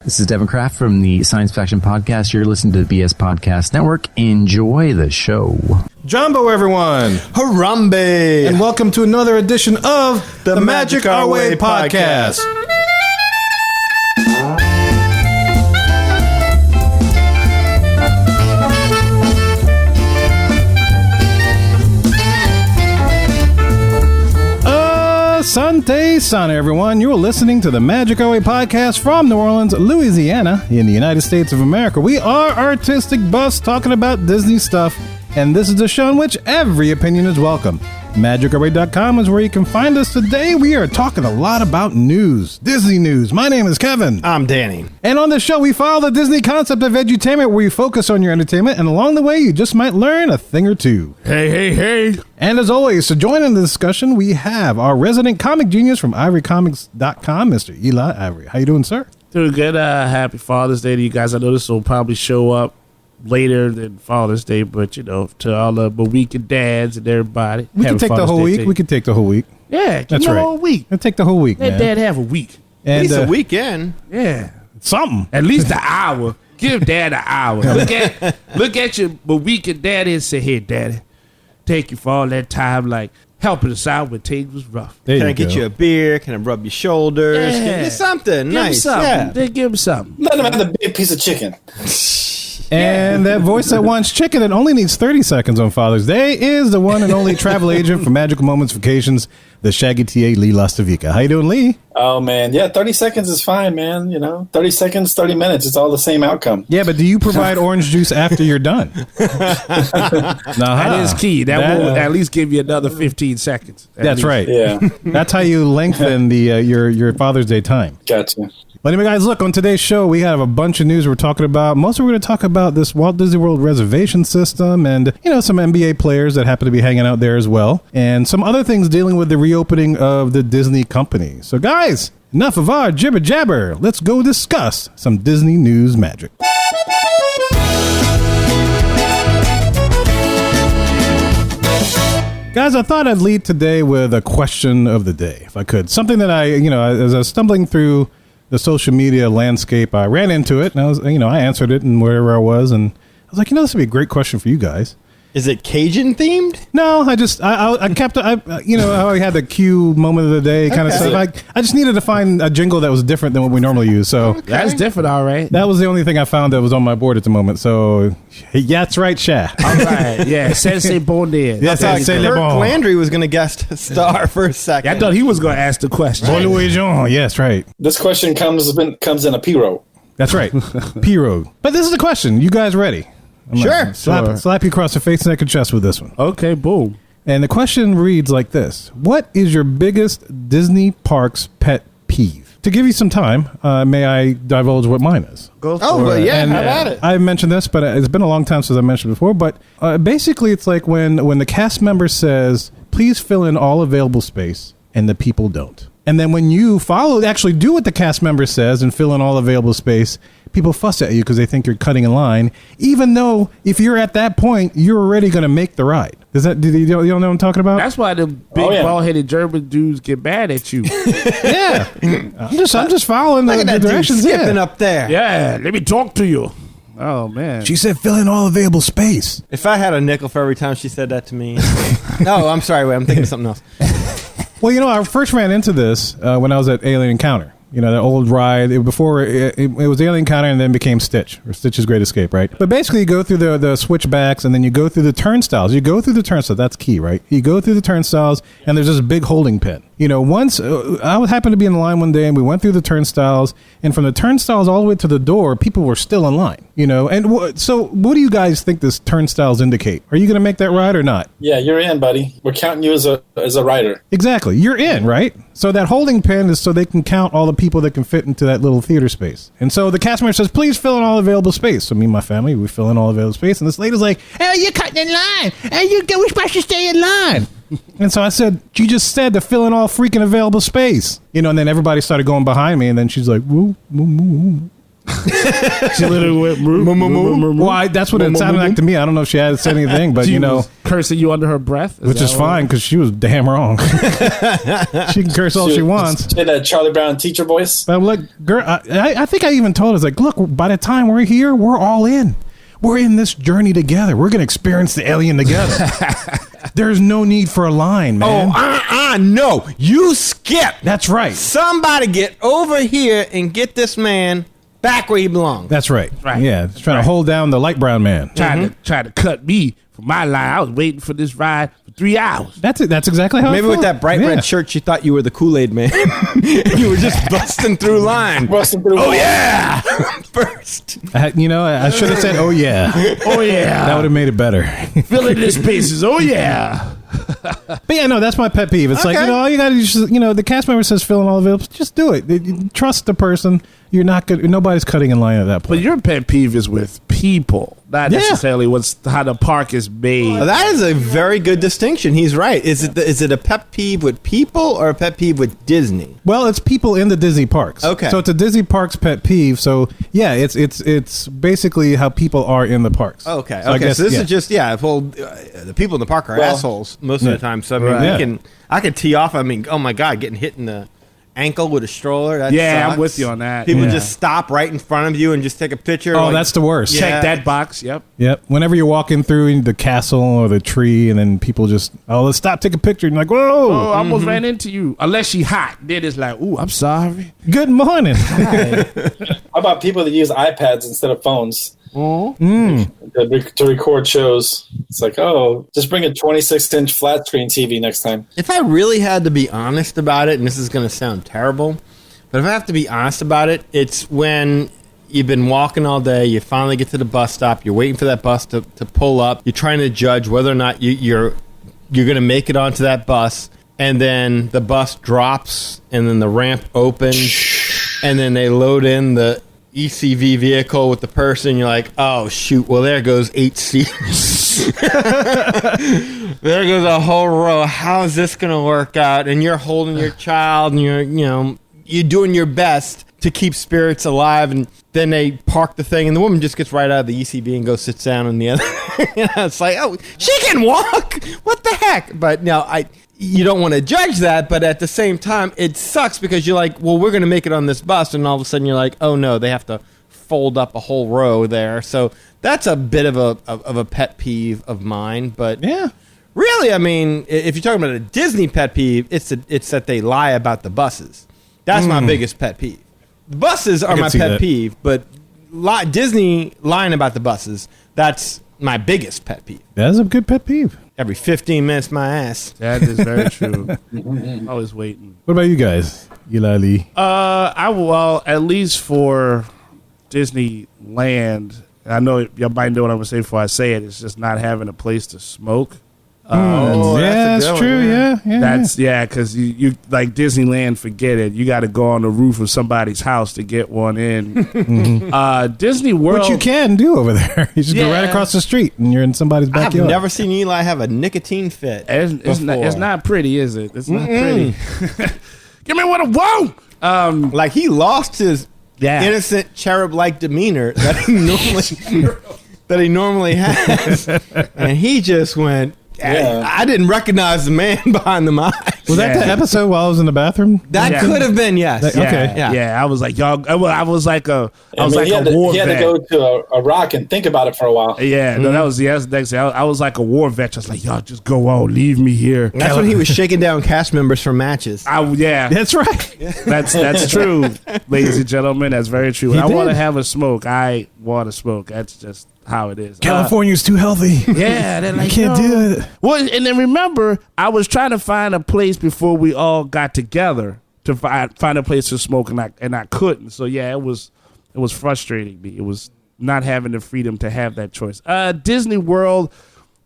This is Devin Kraft from the Science Faction Podcast. You're listening to the BS Podcast Network. Enjoy the show. Jumbo, everyone. Harambe. And welcome to another edition of the Magic Our Way Podcast. Asante Sana, everyone. You're listening to the Magic Our Way Podcast from New Orleans, Louisiana, in the United States of America. We are artistic buffs talking about Disney stuff, and this is the show in which every opinion is welcome. MagicOurWay.com is where you can find us. Today, we are talking a lot about news, Disney news. My name is Kevin. I'm Danny. And on the show, we follow the Disney concept of edutainment, where we focus on your entertainment, and along the way, you just might learn a thing or two. Hey. And as always, to join in the discussion, we have our resident comic genius from ivorycomics.com, Mr. Eli Ivory. How you doing, sir? Doing good. Happy Father's Day to you guys. I know this will probably show up later than Father's Day, but to all the weekend dads and everybody. We can take the whole week. We can take the whole week. Yeah, that's right. Whole week. We'll take the whole week, Let man. Dad have a week. And, at least a weekend. Yeah. Something. At least an hour. Give Dad an hour. Look at your weekend daddy and say, hey, Daddy, thank you for all that time, like, helping us out when things was rough. Can I get you a beer? Can I rub your shoulders? Yeah. Can I get something? Give Nice. him something. Yeah. Then give him something. Let him have the big piece of chicken. And that voice that wants chicken and only needs 30 seconds on Father's Day is the one and only travel agent for Magical Moments Vacations, the Shaggy TA, Lee Lastavica. How you doing, Lee? Oh, man. Yeah, 30 seconds is fine, man. 30 seconds, 30 minutes. It's all the same outcome. Yeah, but do you provide orange juice after you're done? That is key. That will at least give you another 15 seconds. That's right. Yeah. That's how you lengthen the your Father's Day time. Gotcha. But anyway, guys, look, on today's show, we have a bunch of news we're talking about. Mostly we're going to talk about this Walt Disney World reservation system and, some NBA players that happen to be hanging out there as well. And some other things dealing with the reopening of the Disney company. So, guys, enough of our jibber jabber. Let's go discuss some Disney news magic. Guys, I thought I'd lead today with a question of the day, if I could. Something that as I was stumbling through the social media landscape, I ran into it, and I answered it and wherever I was, and I was like, this would be a great question for you guys. Is it Cajun themed? No, I kept how I had the cue moment of the day kind of stuff. I just needed to find a jingle that was different than what we normally use. So That's different, all right. that was the only thing I found that was on my board at the moment. So yeah, that's right, Sha. All right, yeah, Sensei Bondier. Yes, I I thought Kirk Landry was going to guest star for a second. I thought he was going to ask the question. Bon Louis Jean. Yes, right. This question comes in a P-row. That's right. P-Road. But this is the question. You guys ready? Sure. Slap you across the face, neck, and chest with this one. Okay, boom. And the question reads like this. What is your biggest Disney parks pet peeve? To give you some time, may I divulge what mine is? Go for it. Yeah, how about it? I mentioned this, but it's been a long time since I mentioned it before. But basically, it's like when the cast member says, please fill in all available space, and the people don't. And then when you actually do what the cast member says and fill in all available space, people fuss at you because they think you're cutting in line, even though if you're at that point, you're already going to make the ride. Do you know what I'm talking about? That's why the big bald-headed German dudes get mad at you. Yeah. I'm just following the directions. Skipping up there. Yeah, let me talk to you. Oh, man. She said fill in all available space. If I had a nickel for every time she said that to me. No, I'm sorry. Wait, I'm thinking of something else. Well, I first ran into this when I was at Alien Encounter. The old ride. It was Alien Encounter and then became Stitch, or Stitch's Great Escape, right? But basically, you go through the switchbacks and then you go through the turnstiles. That's key, right? You go through the turnstiles and there's this big holding pen. Once I happened to be in the line one day and we went through the turnstiles, and from the turnstiles all the way to the door, people were still in line. So what do you guys think this turnstiles indicate? Are you going to make that ride or not? Yeah, you're in, buddy. We're counting you as a rider. Exactly. You're in, right? So that holding pen is so they can count all the people that can fit into that little theater space. And so the cast member says, please fill in all available space. So me and my family, we fill in all available space. And this lady's like, hey, you're cutting in line. Hey, we're supposed to stay in line. And so I said, you just said to fill in all freaking available space. And then everybody started going behind me. And then she's like, woo, woo, woo, woo. She literally went moo. Well, that's what it sounded like to me. I don't know if she had said anything, but She you know, was cursing you under her breath, which is fine because she was damn wrong. She can curse all she wants. She had that Charlie Brown teacher voice. But I'm like, girl, I think I even told her, like, look, by the time we're here, we're all in. We're in this journey together. We're going to experience the alien together. There's no need for a line, man. No. You skip. That's right. Somebody get over here and get this man back where he belongs. That's right. Right. Yeah, it's trying to hold down the light brown man. Trying to cut me from my line. I was waiting for this ride for 3 hours. That's it. That's exactly how. Maybe with that bright red shirt, you thought you were the Kool-Aid man. You were just busting through line. Oh yeah, first. I should have said, "Oh yeah, Oh yeah. that would have made it better." Filling the spaces. Oh yeah. But yeah, no, that's my pet peeve. It's like, Okay. all you got to do, the cast member says fill in all the envelopes. Just do it. You trust the person. You're not good. Nobody's cutting in line at that But point. your pet peeve is with people, not Yeah. necessarily how the park is made. Well, that is a very good distinction. He's right. Is it a pet peeve with people or a pet peeve with Disney? Well, it's people in the Disney parks. Okay. So it's a Disney parks pet peeve. So yeah, it's basically how people are in the parks. Okay. So I guess, So this yeah. is just the people in the park are Well, assholes most of the time. So I mean, Right. I can tee off. I mean, oh my god, getting hit in the ankle with a stroller. That Yeah, I'm sucks. with you on that. People Yeah. just stop right in front of you and just take a picture. Oh, like- that's the worst. Yeah. Check that box. Yep. Yep. Whenever you're walking through the castle or the tree, and then people just, let's stop, take a picture. And you're like, whoa, Oh, I almost ran into you. Unless she hot. Then it's like, ooh, I'm sorry. good morning. How about people that use iPads instead of phones to record shows? It's like, just bring a 26-inch flat screen TV next time. If I really had to be honest about it, and this is going to sound terrible, but if I have to be honest about it, it's when you've been walking all day, you finally get to the bus stop, you're waiting for that bus to pull up, you're trying to judge whether or not you're going to make it onto that bus, and then the bus drops, and then the ramp opens, and then they load in the ECV vehicle with the person. You're like, oh shoot, well there goes 8 seats. There goes a whole row. How is this gonna work out? And you're holding your child, and you're doing your best to keep spirits alive, and then they park the thing, and the woman just gets right out of the ECV and goes sits down in the other. It's like, oh, she can walk. What the heck? But no, you don't want to judge that, but at the same time, it sucks because you're like, well, we're going to make it on this bus, and all of a sudden you're like, oh no, they have to fold up a whole row there. So that's a bit of a pet peeve of mine. But Yeah. really, I mean, if you're talking about a Disney pet peeve, it's that they lie about the buses. That's my biggest pet peeve. The buses are can my see pet that. peeve, but Disney lying about the buses, that's my biggest pet peeve. That's a good pet peeve. Every 15 minutes, my ass. That is very true. Always waiting. What about you guys? Eli Lee. At least for Disneyland, I know y'all might know what I'm gonna say before I say it. It's just not having a place to smoke. Oh, yeah, that's a that's good true. one, Yeah. That's because you like Disneyland. Forget it. You got to go on the roof of somebody's house to get one in. Disney World. What you can do over there. You just go right Yeah. across the street and you're in somebody's I've backyard. never seen Eli have a nicotine fit. It's before. not pretty, is it? It's not pretty. Give me what I want. Like he lost his Yeah. innocent cherub-like demeanor that he normally has, and he just went. Yeah. I didn't recognize the man behind the mic. Was that the Yeah. episode while I was in the bathroom? That Yeah. could have been, yes. That- Yeah, Okay. yeah. I was like y'all. I was like a I mean, he had war to vet. go to a rock and think about it for a while. Yeah, no, that's the next thing. I was like a war vet. I was like, y'all just go on, leave me here. That's when he was shaking down cast members for matches. Yeah, That's right. that's true, ladies and gentlemen. That's very true. When He I want to did. have a smoke, I want to smoke. That's just how it is. California's too healthy. Yeah, they're like, You can't no. do it. Well, and then remember, I was trying to find a place before we all got together to find a place to smoke, and I couldn't. So yeah, it was frustrating me. It was not having the freedom to have that choice. Disney World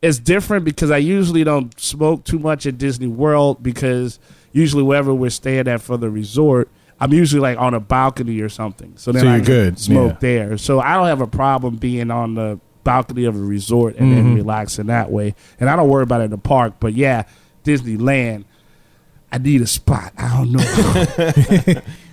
is different because I usually don't smoke too much at Disney World because usually wherever we're staying at for the resort, I'm usually like on a balcony or something. So then So I you're can good, smoke yeah. there. So I don't have a problem being on the balcony of a resort and then relaxing that way. And I don't worry about it in the park. But yeah, Disneyland, I need a spot. I don't know.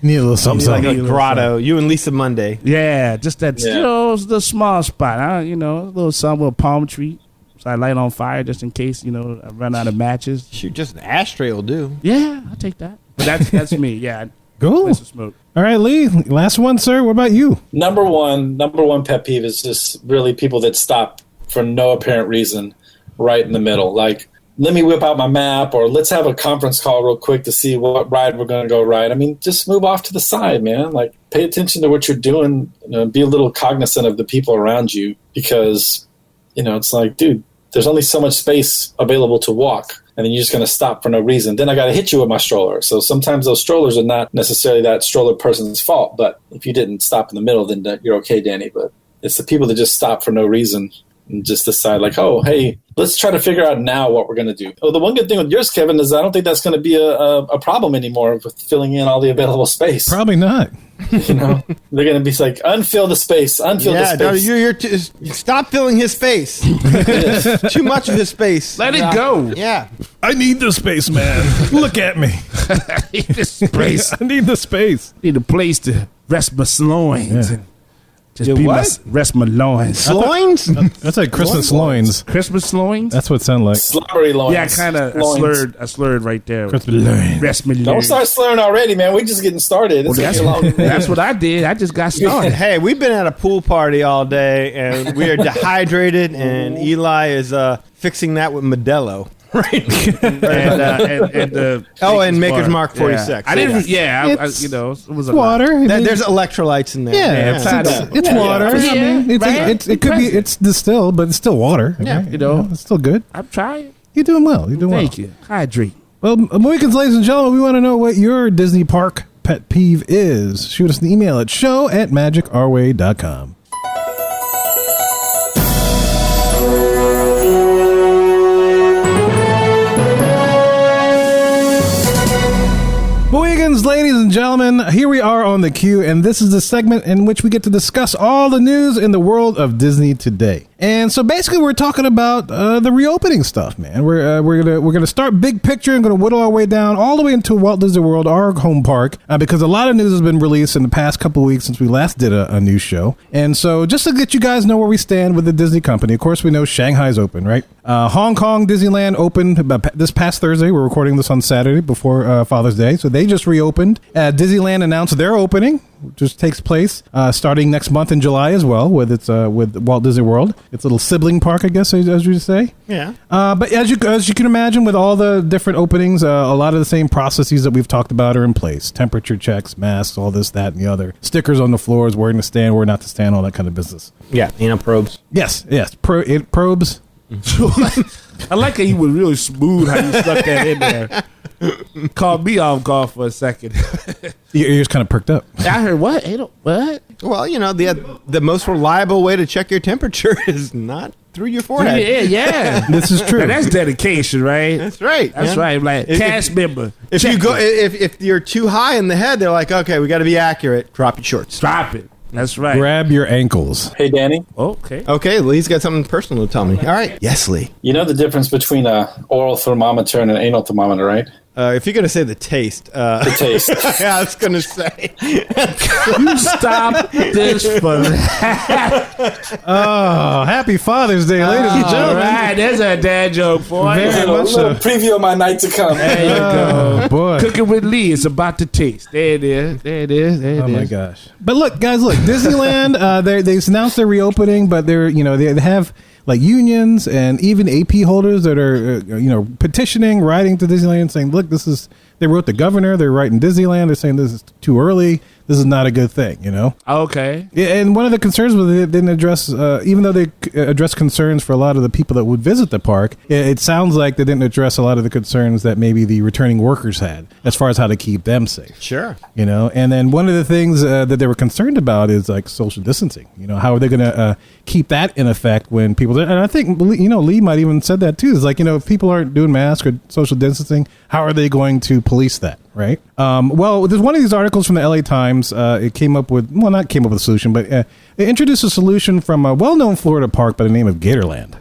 Need a little something. Like something. a grotto. You and Lisa Monday. Yeah, just that, the small spot. A little something with a palm tree. So I light on fire just in case, I run out of matches. Shoot, just an ashtray will do. Yeah, I'll take that. But that's me. Yeah. Cool. Place to smoke. All right, Lee, last one, sir. What about you? Number one pet peeve is just really people that stop for no apparent reason right in the middle. Like, let me whip out my map, or let's have a conference call real quick to see what ride we're going to go ride. I mean, just move off to the side, man. Like, pay attention to what you're doing. Be a little cognizant of the people around you, because, it's like, dude, there's only so much space available to walk, and then you're just going to stop for no reason. Then I got to hit you with my stroller. So sometimes those strollers are not necessarily that stroller person's fault, but if you didn't stop in the middle, then you're okay, Danny. But it's the people that just stop for no reason and just decide like, oh, hey, let's try to figure out now what we're going to do. Oh, the one good thing with yours, Kevin, is I don't think that's going to be a problem anymore with filling in all the available space. Probably not. They're going to be like, unfill the space, the space. No, you're stop filling his space. Too much of his space. Let it go. Yeah. I need the space, man. Look at me. I need the space. I need the space. Need a place to rest my loins. Yeah. And just rest my loins. Loins? That's like Christmas loins. Christmas loins? That's what it sounded like. Slobbery loins. Yeah, kind of. I slurred right there. Christmas loins. Rest my loins. Don't start slurring already, man. We're just getting started. It's That's what I did. I just got started. Hey, we've been at a pool party all day, and we are dehydrated, and Eli is fixing that with Modelo. Right. and Maker's Mark 46. Yeah. I didn't. Yeah, it was a water. There's electrolytes in there. Yeah, it's water. Yeah. It could be. It's distilled, but it's still water. Yeah, right? It's still good. I'm trying. You're doing well. Thank you. Hydrate. Well, Mohicans, ladies and gentlemen, we want to know what your Disney park pet peeve is. Shoot us an email at show@magicourway.com. Mohicans, ladies and gentlemen, here we are on the queue, and this is the segment in which we get to discuss all the news in the world of Disney today. And so basically, we're talking about the reopening stuff, man. We're gonna start big picture and gonna whittle our way down all the way into Walt Disney World, our home park, because a lot of news has been released in the past couple of weeks since we last did a news show. And so just to let you guys know where we stand with the Disney company, of course, we know Shanghai's open, right? Hong Kong Disneyland opened this past Thursday. We're recording this on Saturday before Father's Day, so they just reopened. Disneyland announced their opening, which takes place starting next month in July as well, with Walt Disney World. It's a little sibling park, I guess, as you say. Yeah. But as you can imagine, with all the different openings, a lot of the same processes that we've talked about are in place: temperature checks, masks, all this, that, and the other. Stickers on the floors, where to stand, where not to stand, all that kind of business. Yeah, probes. Yes. Probes. I like how you were really smooth how you stuck that in there. Caught me off guard for a second. Your ears kind of perked up. I heard what? What? Well, the most reliable way to check your temperature is not through your forehead. Yeah. This is true. Now, that's dedication, right? That's right. That's right. Like cast member. If you're too high in the head, they're like, okay, we got to be accurate. Drop your shorts. Drop it. That's right. Grab your ankles. Hey, Danny. Okay, Lee's got something personal to tell me. All right. Yes, Lee. You know the difference between an oral thermometer and an anal thermometer, right? If you're going to say the taste. The taste. Yeah, I was going to say. You stop this for that. Oh, happy Father's Day, ladies and All gentlemen. right, there's a dad joke for you. Very A much little so. preview of my night to come. There you go. Oh, boy. Cooking with Lee. It's about to taste. There it is. Oh my gosh! But look, guys, Disneyland. They've announced their reopening, but they have like unions and even AP holders that are petitioning, writing to Disneyland, saying, "Look, They wrote the governor. They're writing Disneyland. They're saying this is too early. This is not a good thing, Okay. And one of the concerns was they didn't address, even though they addressed concerns for a lot of the people that would visit the park, it sounds like they didn't address a lot of the concerns that maybe the returning workers had as far as how to keep them safe. Sure. And then one of the things that they were concerned about is like social distancing. How are they going to keep that in effect when people, and I think, Lee might even said that too. It's like, if people aren't doing masks or social distancing, how are they going to police that? Right. Well, there's one of these articles from the LA Times. It came up with, not came up with a solution, but it introduced a solution from a well-known Florida park by the name of Gatorland.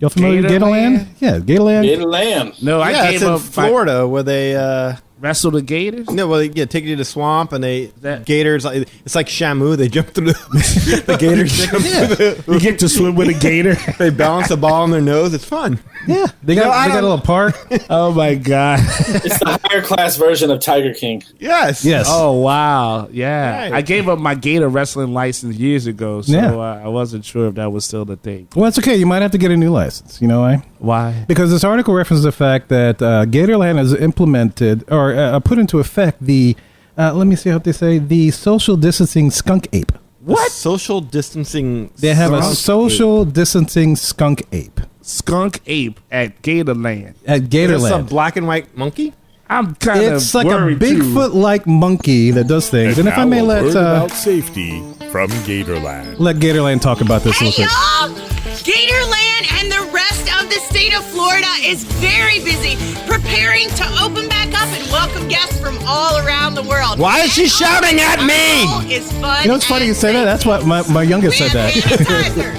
Y'all familiar with Gatorland? Yeah, Gatorland. Gatorland. No, I Yeah, gave it's in up. Florida where they Wrestle the gators. no, well, they take you to the swamp and That- gators. It's like Shamu. They jump through the gators. You get to swim with a gator. They balance the ball on their nose. It's fun. Yeah, they got a little park. Oh my god. It's the higher class version of Tiger King. Yes. Yes. Oh wow. Yeah. Right. I gave up my gator wrestling license years ago, so Yeah. I wasn't sure if that was still the thing. Well, it's okay. You might have to get a new license. You know why? Why? Because this article references the fact that Gatorland has implemented or put into effect the, let me see how they say, the social distancing skunk ape. What? Social distancing. They have a skunk social distancing skunk ape Skunk ape at Gatorland. at ape. Is this a Gatorland. black and white monkey? I'm kind of It's like a worried Bigfoot-like monkey that does things. And if I may let safety from Gatorland. Gatorland talk about this a Hey little quick. y'all! Gatorland and the rest of the state of Florida is very busy preparing to open back up and welcome guests from all around the world. Why is she And shouting all at our me? goal is fun. You know, it's funny you and say that. That's what my youngest we said have that. sanitizer.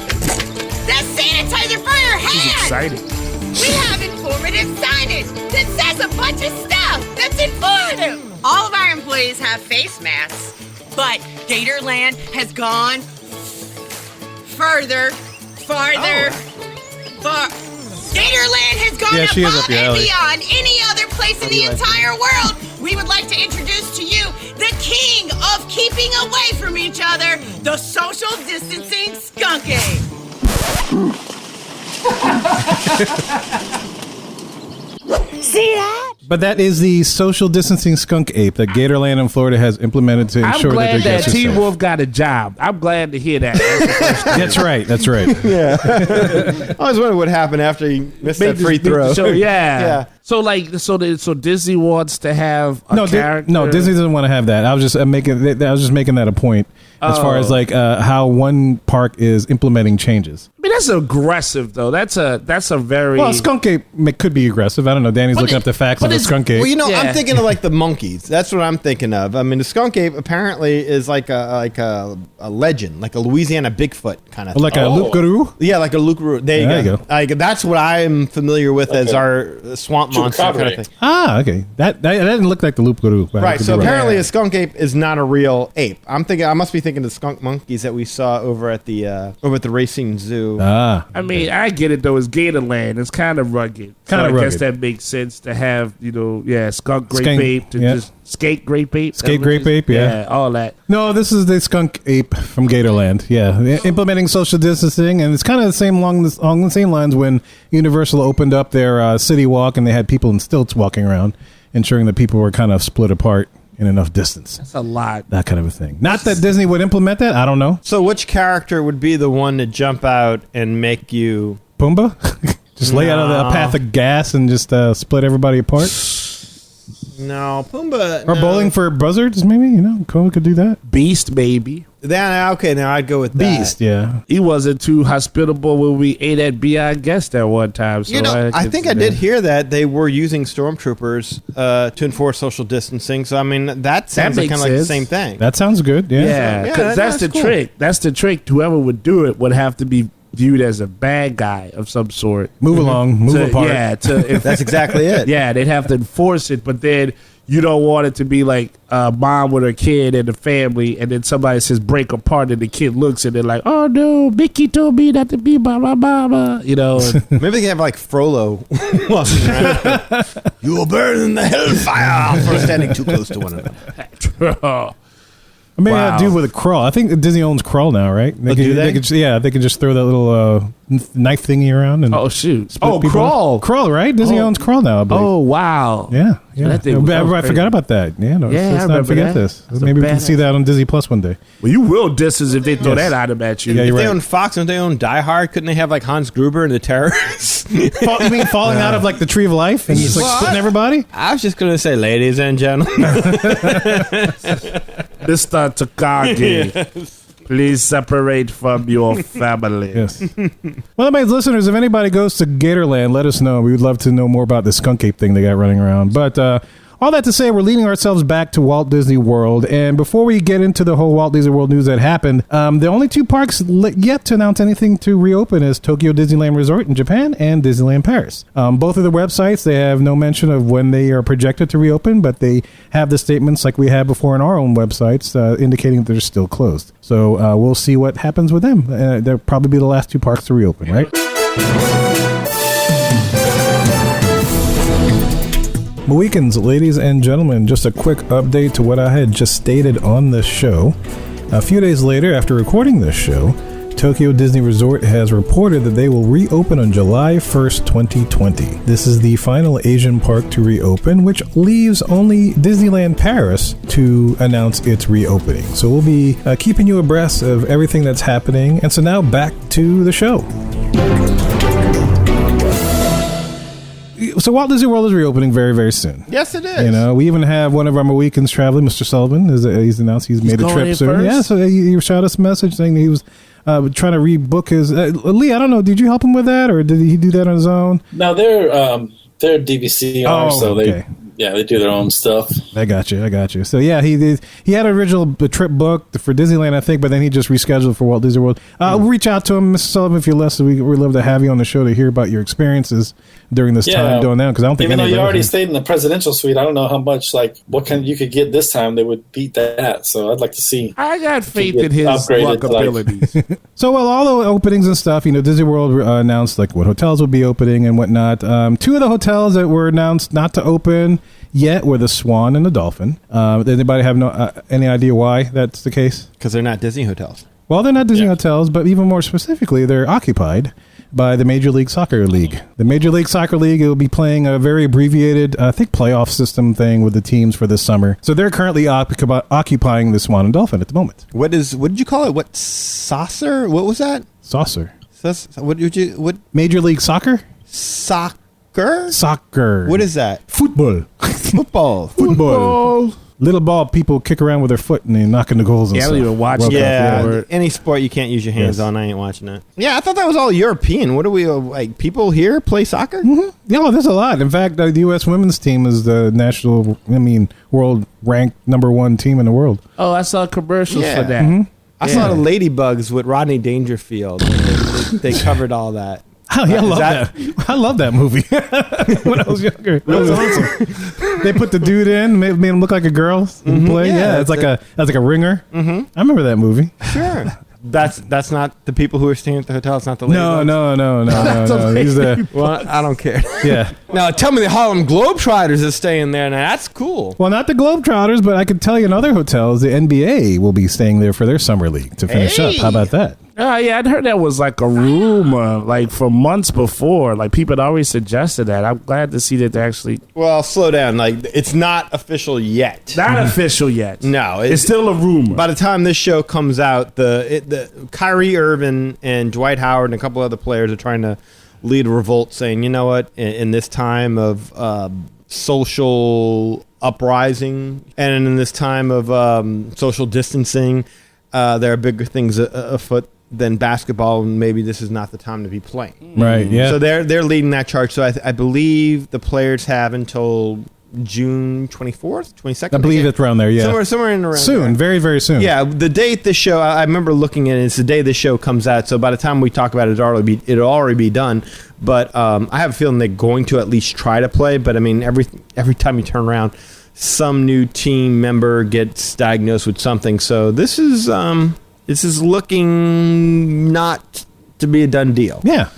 That's sanitizer for your hands. excited. We have informative signage that says a bunch of stuff that's informative. All of our employees have face masks, but Gatorland has gone farther. Gatorland has gone Yeah, she is above up your and alley. beyond any other place in the entire world. We would like to introduce to you the king of keeping away from each other, the social distancing skunk ape. See that? But that is the social distancing skunk ape that Gatorland in Florida has implemented to I'm ensure that glad their that guests are T safe. Wolf got a job. I'm glad to hear that. That's right. That's right. I always wondered what happened after he missed that free throw. So yeah. Yeah. So Disney wants to have a character. No, Disney doesn't want to have that. I was just making that a point as far as like how one park is implementing changes. I mean, that's aggressive though. That's a very Well, skunk ape could be aggressive. I don't know. Danny's looking up the facts of a skunk ape. Well, you know, Yeah. I'm thinking of like the monkeys. That's what I'm thinking of. I mean, the skunk ape apparently is like a legend, like a Louisiana Bigfoot kind of. Like a loup-garou? Yeah, like a Luke. There you go. Like that's what I'm familiar with as our swamp monster kind of thing. Ah, okay. That didn't look like the loup-garou. but I Right. could So be apparently, a skunk ape is not a real ape. I must be thinking of the skunk monkeys that we saw over at the Racine Zoo. Ah. I mean, I get it though. It's Gatorland. It's kind of rugged. Kinda I guess rugged. that makes sense to have skunk grape Skunk, ape to yeah. just skate grape ape. Skate grape ape, yeah. all that. No, this is the skunk ape from Gatorland. Yeah, implementing social distancing, and it's kind of the same along the same lines when Universal opened up their city walk and they had people in stilts walking around, ensuring that people were kind of split apart in enough distance. That's a lot. That kind of a thing. Not that Disney would implement that. I don't know. So which character would be the one to jump out and make you? Pumbaa? Just lay out of the path of gas and just split everybody apart? No, Pumbaa. Or no. bowling for buzzards, maybe? You know, Cole could do that. Beast baby. Then okay, now I'd go with that. Beast, yeah. He wasn't too hospitable when we ate at Beyond Guest that one time. So You know, I could think see I did that. hear that they were using stormtroopers to enforce social distancing. So I mean, that sounds like makes kind of like the sense. same thing. That sounds good, yeah. Yeah, Yeah, because that's the that's cool. trick. That's the trick. Whoever would do it would have to be viewed as a bad guy of some sort. Move along, move To- apart. Yeah, if, That's exactly it. yeah, they'd have to enforce it, but then you don't want it to be like a mom with her kid and the family, and then somebody says break apart, and the kid looks and they're like, "Oh no, Mickey told me not to be by my mama," you know. and- Maybe they can have like Frollo walking around. You will burn in the hellfire for standing too close to one another. I mean, Wow. do with a crawl. I think Disney owns crawl now, right? They do they? could, they could just throw that little knife thingy around and oh shoot! split Oh, people crawl! up. Crawl, right? Disney Oh. owns crawl now, I believe. Oh wow! Yeah, yeah. that thing was- that was I crazy. forgot about that. Yeah, no, Yeah, I let's not remember forget that. this. That's a Maybe we can badass- see that on Disney Plus one day. Well, you will distance if they throw Yes. that item at you. Yeah, If you're they right. own Fox, don't they own Die Hard? Couldn't they have like Hans Gruber and the terrorists? You mean falling out of like the tree of life and just like What? splitting everybody? I was just gonna say, ladies and gentlemen. Mr. Takagi, please separate from your family. Yes. Well, anyways, listeners, if anybody goes to Gatorland, let us know. We would love to know more about the skunk ape thing they got running around. But all that to say, we're leading ourselves back to Walt Disney World. And before we get into the whole Walt Disney World news that happened, the only two parks yet to announce anything to reopen is Tokyo Disneyland Resort in Japan and Disneyland Paris. Both of the websites, they have no mention of when they are projected to reopen, but they have the statements like we had before in our own websites indicating that they're still closed. So we'll see what happens with them. They'll probably be the last two parks to reopen, right? Mohicans, ladies and gentlemen, just a quick update to what I had just stated on this show. A few days later, after recording this show, Tokyo Disney Resort has reported that they will reopen on July 1st, 2020. This is the final Asian park to reopen, which leaves only Disneyland Paris to announce its reopening. So we'll be keeping you abreast of everything that's happening. And so now back to the show. So Walt Disney World is reopening very, very soon. Yes, it is. You know, we even have one of our Mohicans traveling, Mr. Sullivan. He's announced he's made a trip soon. First? Yeah, so he shot us a message saying that he was trying to rebook his. Lee, I don't know. Did you help him with that, or did he do that on his own? No, they're DVC owners, so okay. They do their own stuff. I got you. So yeah, he had an original trip booked for Disneyland, I think, but then he just rescheduled for Walt Disney World. We'll reach out to him, Mr. Sullivan, if you're listening. We'd love to have you on the show to hear about your experiences during this time doing that, because I don't think even though you already stayed in the presidential suite, I don't know how much you could get this time that would beat that. So I'd like to see. I got faith in his luck abilities. So all the openings and stuff, Disney World announced what hotels would be opening and whatnot. Two of the hotels that were announced not to open yet were the Swan and the Dolphin. Does anybody have any idea why that's the case? Because they're not Disney hotels. Well, they're not Disney hotels, but even more specifically, they're occupied by the Major League Soccer League. The Major League Soccer League will be playing a very abbreviated, I think, playoff system thing with the teams for this summer. So they're currently occupying the Swan and Dolphin at the moment. What did you call it? What, saucer? What was that? Saucer. What? Major League Soccer? Soccer. What is that? Football. Football. Little ball people kick around with their foot and they knock into goals and stuff. I don't even watch it. Yeah, any sport you can't use your hands on, I ain't watching that. Yeah, I thought that was all European. What are we, people here play soccer? Mm-hmm. Yeah, there's a lot. In fact, the U.S. women's team is the world ranked #1 team in the world. Oh, I saw commercials for that. Mm-hmm. I saw the Ladybugs with Rodney Dangerfield. They covered all that. Oh, yeah, I love that movie. When I was younger, that was awesome. They put the dude in, made him look like a girl and play. Yeah, it's like a ringer. Mm-hmm. I remember that movie. Sure. That's not the people who are staying at the hotel. It's not the Ladybugs. No. Well, I don't care. Yeah. Now tell me the Harlem Globetrotters is staying there. Now that's cool. Well, not the Globetrotters, but I could tell you in other hotels, the NBA will be staying there for their summer league to finish up. How about that? Yeah, I'd heard that was like a rumor, for months before. People had always suggested that. I'm glad to see that they actually. Well, slow down. It's not official yet. Not official yet. No, it's still a rumor. By the time this show comes out, the Kyrie Irving and Dwight Howard and a couple other players are trying to lead a revolt, saying, you know what, in this time of social uprising and in this time of social distancing, there are bigger things afoot than basketball, and maybe this is not the time to be playing. Right, yeah. So they're leading that charge. So I believe the players have until June 24th, 22nd? I believe it's around there, yeah. Somewhere in around soon, there. very, very soon. Yeah, the date this show, I remember looking at it, it's the day this show comes out, so by the time we talk about it, it'll already be done. But I have a feeling they're going to at least try to play, but every time you turn around, some new team member gets diagnosed with something. So this is looking not to be a done deal. Yeah.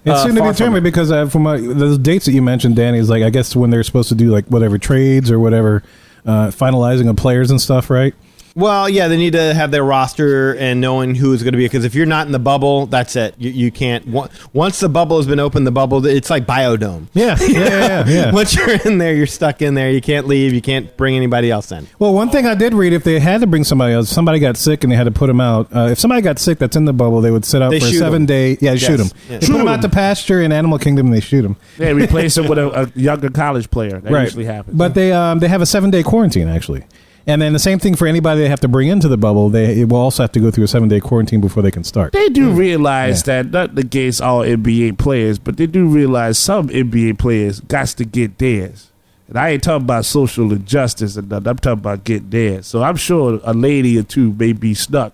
It's soon to be determined because from those dates that you mentioned, Danny, is I guess when they're supposed to do whatever trades or whatever, finalizing of players and stuff, right? Well, yeah, they need to have their roster and knowing who is going to be, because if you're not in the bubble, that's it. You can't. Once the bubble has been opened, it's like Biodome. Yeah. Once you're in there, you're stuck in there. You can't leave. You can't bring anybody else in. Well, one thing I did read, if they had to bring somebody else, somebody got sick and they had to put them out. If somebody got sick that's in the bubble, they would sit out for a 7-day. Yeah, shoot them. Yes. They put them out to pasture in Animal Kingdom and they shoot them. Yeah, replace them with a younger college player. That usually happens. But they have a 7-day quarantine, actually. And then the same thing for anybody they have to bring into the bubble. They will also have to go through a 7-day quarantine before they can start. They do realize that, not against all NBA players, but they do realize some NBA players got to get theirs. And I ain't talking about social injustice and nothing. I'm talking about getting there. So I'm sure a lady or two may be stuck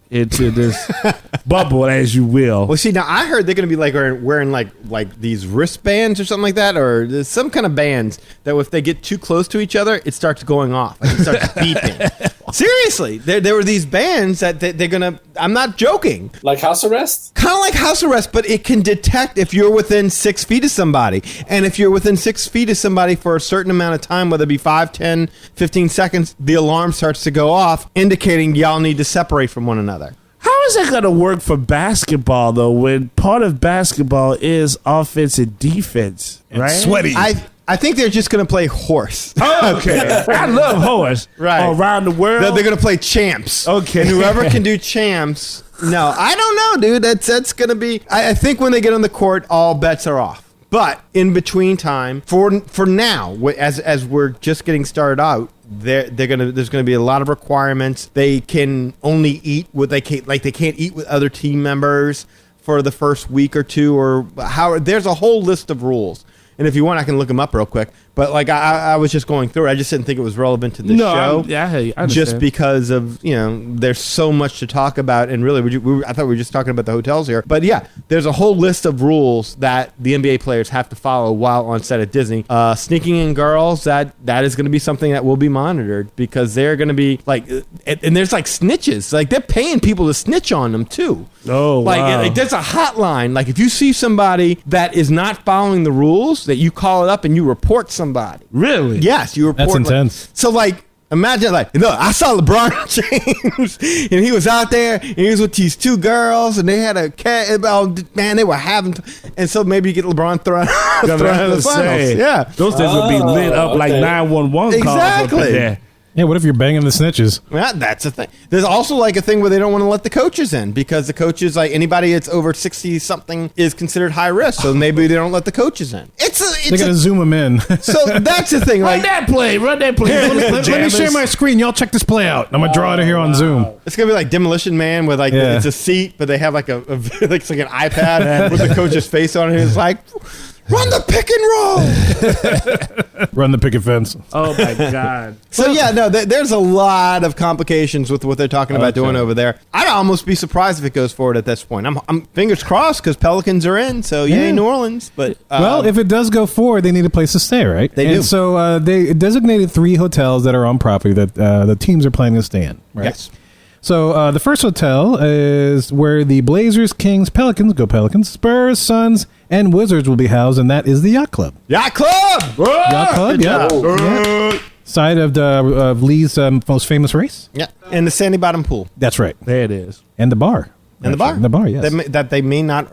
into this bubble, as you will. Well, see, now I heard they're going to be like wearing like these wristbands or something like that, or there's some kind of bands that if they get too close to each other, it starts going off. Like it starts beeping. Seriously, there were these bands that they're going to, I'm not joking. Like house arrest? Kind of like house arrest, but it can detect if you're within 6 feet of somebody. And if you're within 6 feet of somebody for a certain amount of time, whether it be 5, 10, 15 seconds, the alarm starts to go off, indicating y'all need to separate from one another. How is that going to work for basketball, though, when part of basketball is offense and defense, right? Sweaty. I think they're just going to play horse. Oh, okay. I love horse. Right. Around the world. They're going to play champs. Okay. And whoever can do champs. No, I don't know, dude. That's going to be. I think when they get on the court, all bets are off. But in between time, for now, as we're just getting started out, there's gonna be a lot of requirements. They can only eat they can't eat with other team members for the first week or two, or how. There's a whole list of rules. And if you want, I can look them up real quick. But like I was just going through it. I just didn't think it was relevant to the show. I understand. Just because of, there's so much to talk about. And really, I thought we were just talking about the hotels here. But yeah, there's a whole list of rules that the NBA players have to follow while on set at Disney. Sneaking in girls, that is going to be something that will be monitored, because they're going to be like, and there's like snitches. Like they're paying people to snitch on them too. Oh, wow. Like there's a hotline. Like if you see somebody that is not following the rules, that you call it up and you report somebody. Really? Yes, you report. That's intense. So like, imagine I saw LeBron James and he was out there and he was with these two girls and they had a cat. Man, they were having, and so maybe you get LeBron thrown out of the finals. Yeah, those things would be lit up like 911 calls. Exactly. Yeah, what if you're banging the snitches? Yeah, that's a thing. There's also like a thing where they don't want to let the coaches in, because the coaches, like anybody that's over 60 something is considered high risk. So maybe they don't let the coaches in. They're going to zoom them in. So that's the thing. Run that play. Here, let me share my screen. Y'all check this play out. I'm going to draw it here on Zoom. It's going to be like Demolition Man, with like, it's a seat, but they have like it's like an iPad with the coach's face on it. And it's like, run the pick and roll. Run the picket fence. Oh, my God. So, yeah, no, there's a lot of complications with what they're talking about doing over there. I'd almost be surprised if it goes forward at this point. I'm fingers crossed, because Pelicans are in, so yay, New Orleans. But well, if it does go forward, they need a place to stay, right? They do. So they designated 3 hotels that are on property that the teams are planning to stay in, right? Yes. So the first hotel is where the Blazers, Kings, Pelicans, go Pelicans, Spurs, Suns, and Wizards will be housed, and that is the Yacht Club. Yacht Club! Yacht Club, yeah. Side of Lee's most famous race. Yeah, and the Sandy Bottom Pool. That's right. There it is. And the bar. And the bar. The bar, yes. That they may not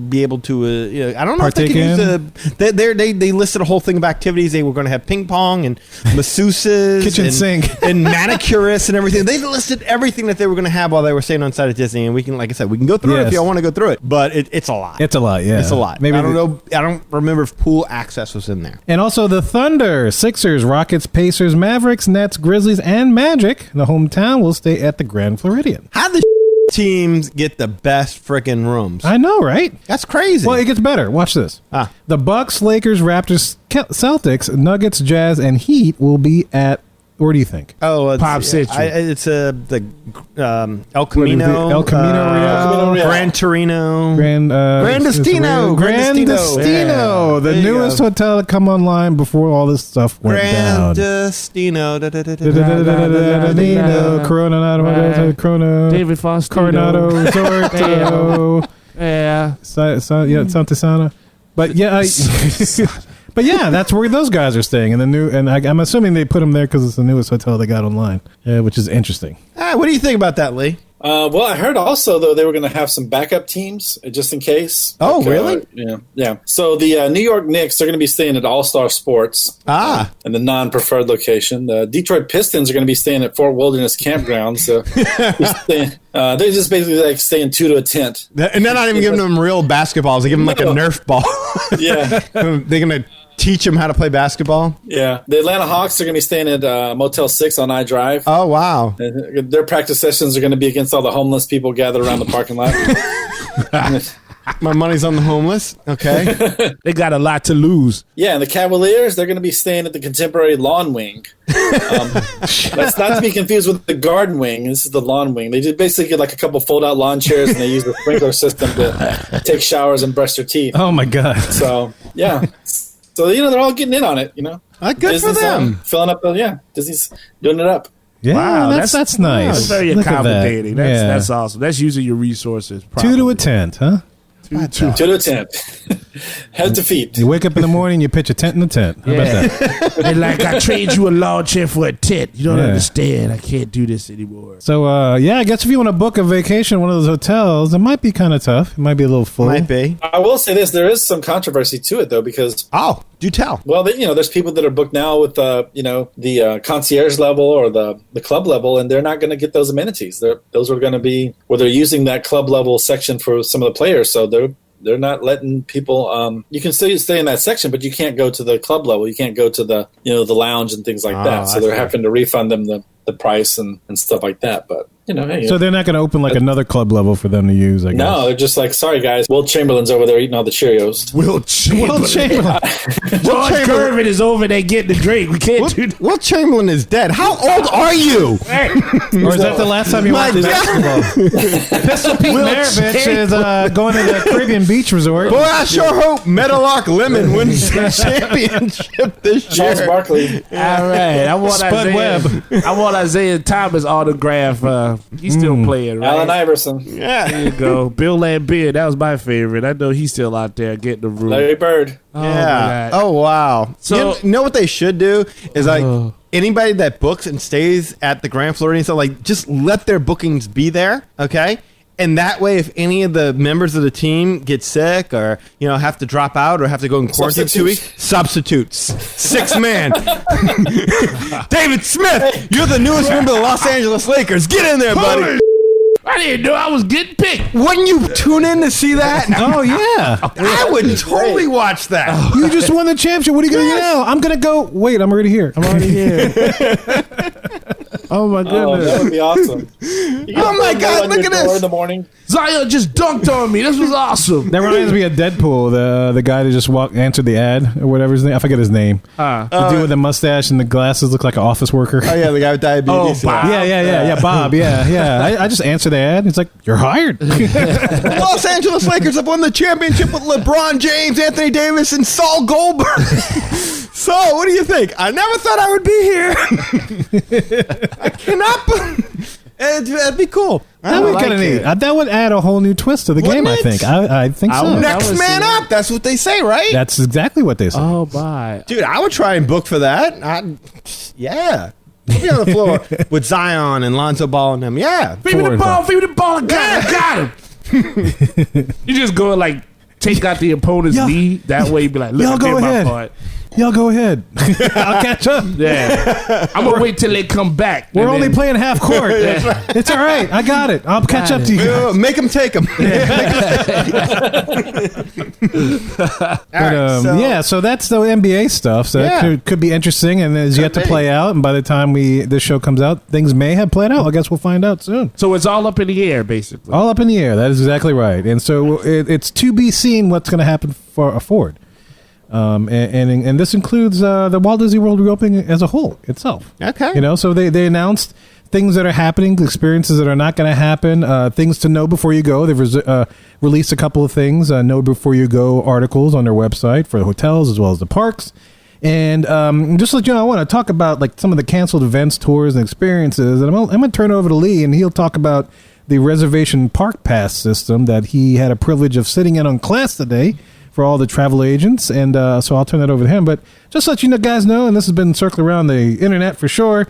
be able to, I don't know partake if they can use they listed a whole thing of activities. They were going to have ping pong and masseuses. Kitchen and, sink. And manicurists and everything. They listed everything that they were going to have while they were staying on site at Disney. And we can, like I said, we can go through it if y'all want to go through it. But it's a lot. It's a lot, yeah. It's a lot. Maybe I don't know. I don't remember if pool access was in there. And also the Thunder, Sixers, Rockets, Pacers, Mavericks, Nets, Grizzlies, and Magic, the hometown, will stay at the Grand Floridian. How the teams get the best freaking rooms? I know, right? That's crazy. Well, it gets better. Watch this. The Bucks, Lakers, Raptors, Celtics, Nuggets, Jazz, and Heat will be at, where do you think? Oh, it's Pop City. It's the El Camino, El Camino Real, Gran Torino, Grandestino. Grandestino. The newest hotel to come online before all this stuff went down. Grandestino. Corona, David Foster. Coronado Resort. Yeah. Santa Sana. But yeah, but yeah, that's where those guys are staying. And I'm assuming they put them there because it's the newest hotel they got online, which is interesting. What do you think about that, Lee? Well, I heard also, though, they were going to have some backup teams just in case. Oh, really? Yeah. So the New York Knicks are going to be staying at All-Star Sports in the non-preferred location. The Detroit Pistons are going to be staying at Fort Wilderness Campground. So they're just basically like staying 2 to a tent. And they're not even giving them real basketballs. They give them like a Nerf ball. Yeah. They're going to teach them how to play basketball? Yeah. The Atlanta Hawks are going to be staying at Motel 6 on I-Drive. Oh, wow. Their practice sessions are going to be against all the homeless people gathered around the parking lot. My money's on the homeless. Okay. They got a lot to lose. Yeah, and the Cavaliers, they're going to be staying at the Contemporary Lawn Wing. That's not to be confused with the Garden Wing. This is the Lawn Wing. They just basically get like a couple fold-out lawn chairs, and they use the sprinkler system to take showers and brush their teeth. Oh my God! So yeah, so they're all getting in on it. Good Disney's, for them. Filling up. Disney's doing it up. Yeah, Wow, that's nice. That's very Look at that. accommodating. That's awesome. That's using your resources properly. 2 to a tent, huh? 2 to a tent. Head to feet. You wake up in the morning, you pitch a tent in the tent. How about that? And like, I trade you a lawn chair for a tent. You don't Yeah. understand. I can't do this anymore. So, I guess if you want to book a vacation in one of those hotels, it might be kind of tough. It might be a little full. Might be. I will say this: there is some controversy to it, though, because Do tell. well, there's people that are booked now with the concierge level or the club level, and they're not going to get those amenities. Those are going to be they're using that club level section for some of the players, so they're not letting people. You can still stay in that section, but you can't go to the club level. You can't go to the the lounge and things like that. So they're having to refund them the price and stuff like that. But hey, So they're not going to open like another club level for them to use, I guess. no, they're just like, sorry guys, Will Chamberlain's over there eating all the Cheerios. Wilt Chamberlain. George Gervin is over there getting the drink. We can't do that. Wilt Chamberlain is dead. How old are you? Or is that the last time you watched basketball? Pistol Pete Maravich is going to the Caribbean Beach Resort. Boy, I sure hope Meadowlark Lemon wins the championship this year. Charles Barkley. All right. I want Spud I want Isaiah Thomas autograph. He's still playing, right? Allen Iverson. Yeah. There you go. Bill Laimbeer. That was my favorite. I know he's still out there getting the room. Larry Bird. Oh, my Yeah. God. Oh, wow. So- You know what they should do is like anybody that books and stays at the Grand Floridian, so like just let their bookings be there, okay? And that way, if any of the members of the team get sick or have to drop out or have to go in quarantine 2 weeks, substitutes, 6 man. David Smith, you're the newest member of the Los Angeles Lakers. Get in there, buddy. I didn't know I was getting picked. Wouldn't you tune in to see that? Oh, yeah. I would totally watch that. You just won the championship. What are you going to do now? I'm going to go. Wait, I'm already here. I'm already here. Oh, my Oh, goodness. that would be awesome. Oh my God, look at this. In the morning. Zion just dunked on me. This was awesome. That reminds me of Deadpool, the guy that just answered the ad or whatever his name. I forget his name. The dude with the mustache and the glasses look like an office worker. Oh, yeah, the guy with diabetes. Oh, Bob. Yeah, Bob. Yeah. I just answered the ad. It's like, you're hired. Los Angeles Lakers have won the championship with LeBron James, Anthony Davis, and Saul Goldberg. So, what do you think? I never thought I would be here. I cannot. That'd be cool. That would kind of neat. That would add a whole new twist to the Wouldn't game, I it? think. I think so. would- Next would man see up. That's what they say, right? That's exactly what they said. Oh, bye. Dude, I would try and book for that. Yeah. Put me on the floor with Zion and Lonzo Ball and them. Yeah. Feed me the ball. I got him. You just go like take out the opponent's Y'all- knee. That way, you be like, look, y'all I go did my ahead. part. Y'all go ahead. I'll catch up. Yeah. I'm going to wait till they come back. We're and only then- playing half court. It's all right. I got it. I'll catch up to you guys. Make them take them. So that's the NBA stuff. So Yeah. that could be interesting and is yet to be. play out. And by the time this show comes out, things may have played out. I guess we'll find out soon. So it's all up in the air, basically. All up in the air. That is exactly right. And so it's to be seen what's going to happen for Ford. And this includes the Walt Disney World reopening as a whole itself. Okay. So they announced things that are happening, experiences that are not going to happen, things to know before you go. They've released a couple of things, know before you go articles on their website for the hotels as well as the parks. And just to let you know, I want to talk about like some of the canceled events, tours, and experiences. And I'm going to turn it over to Lee, and he'll talk about the reservation park pass system that he had a privilege of sitting in on class today for all the travel agents. And so I'll turn that over to him. But just to let you guys know, and this has been circling around the internet for sure,